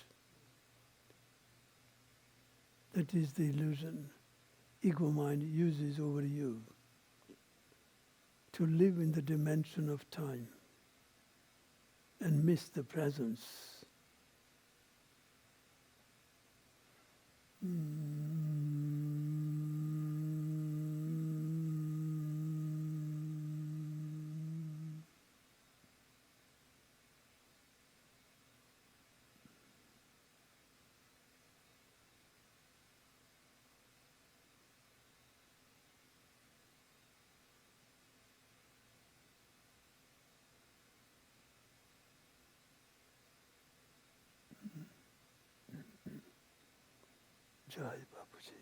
That is the illusion ego mind uses over you to live in the dimension of time and miss the presence. Jai Bapuji.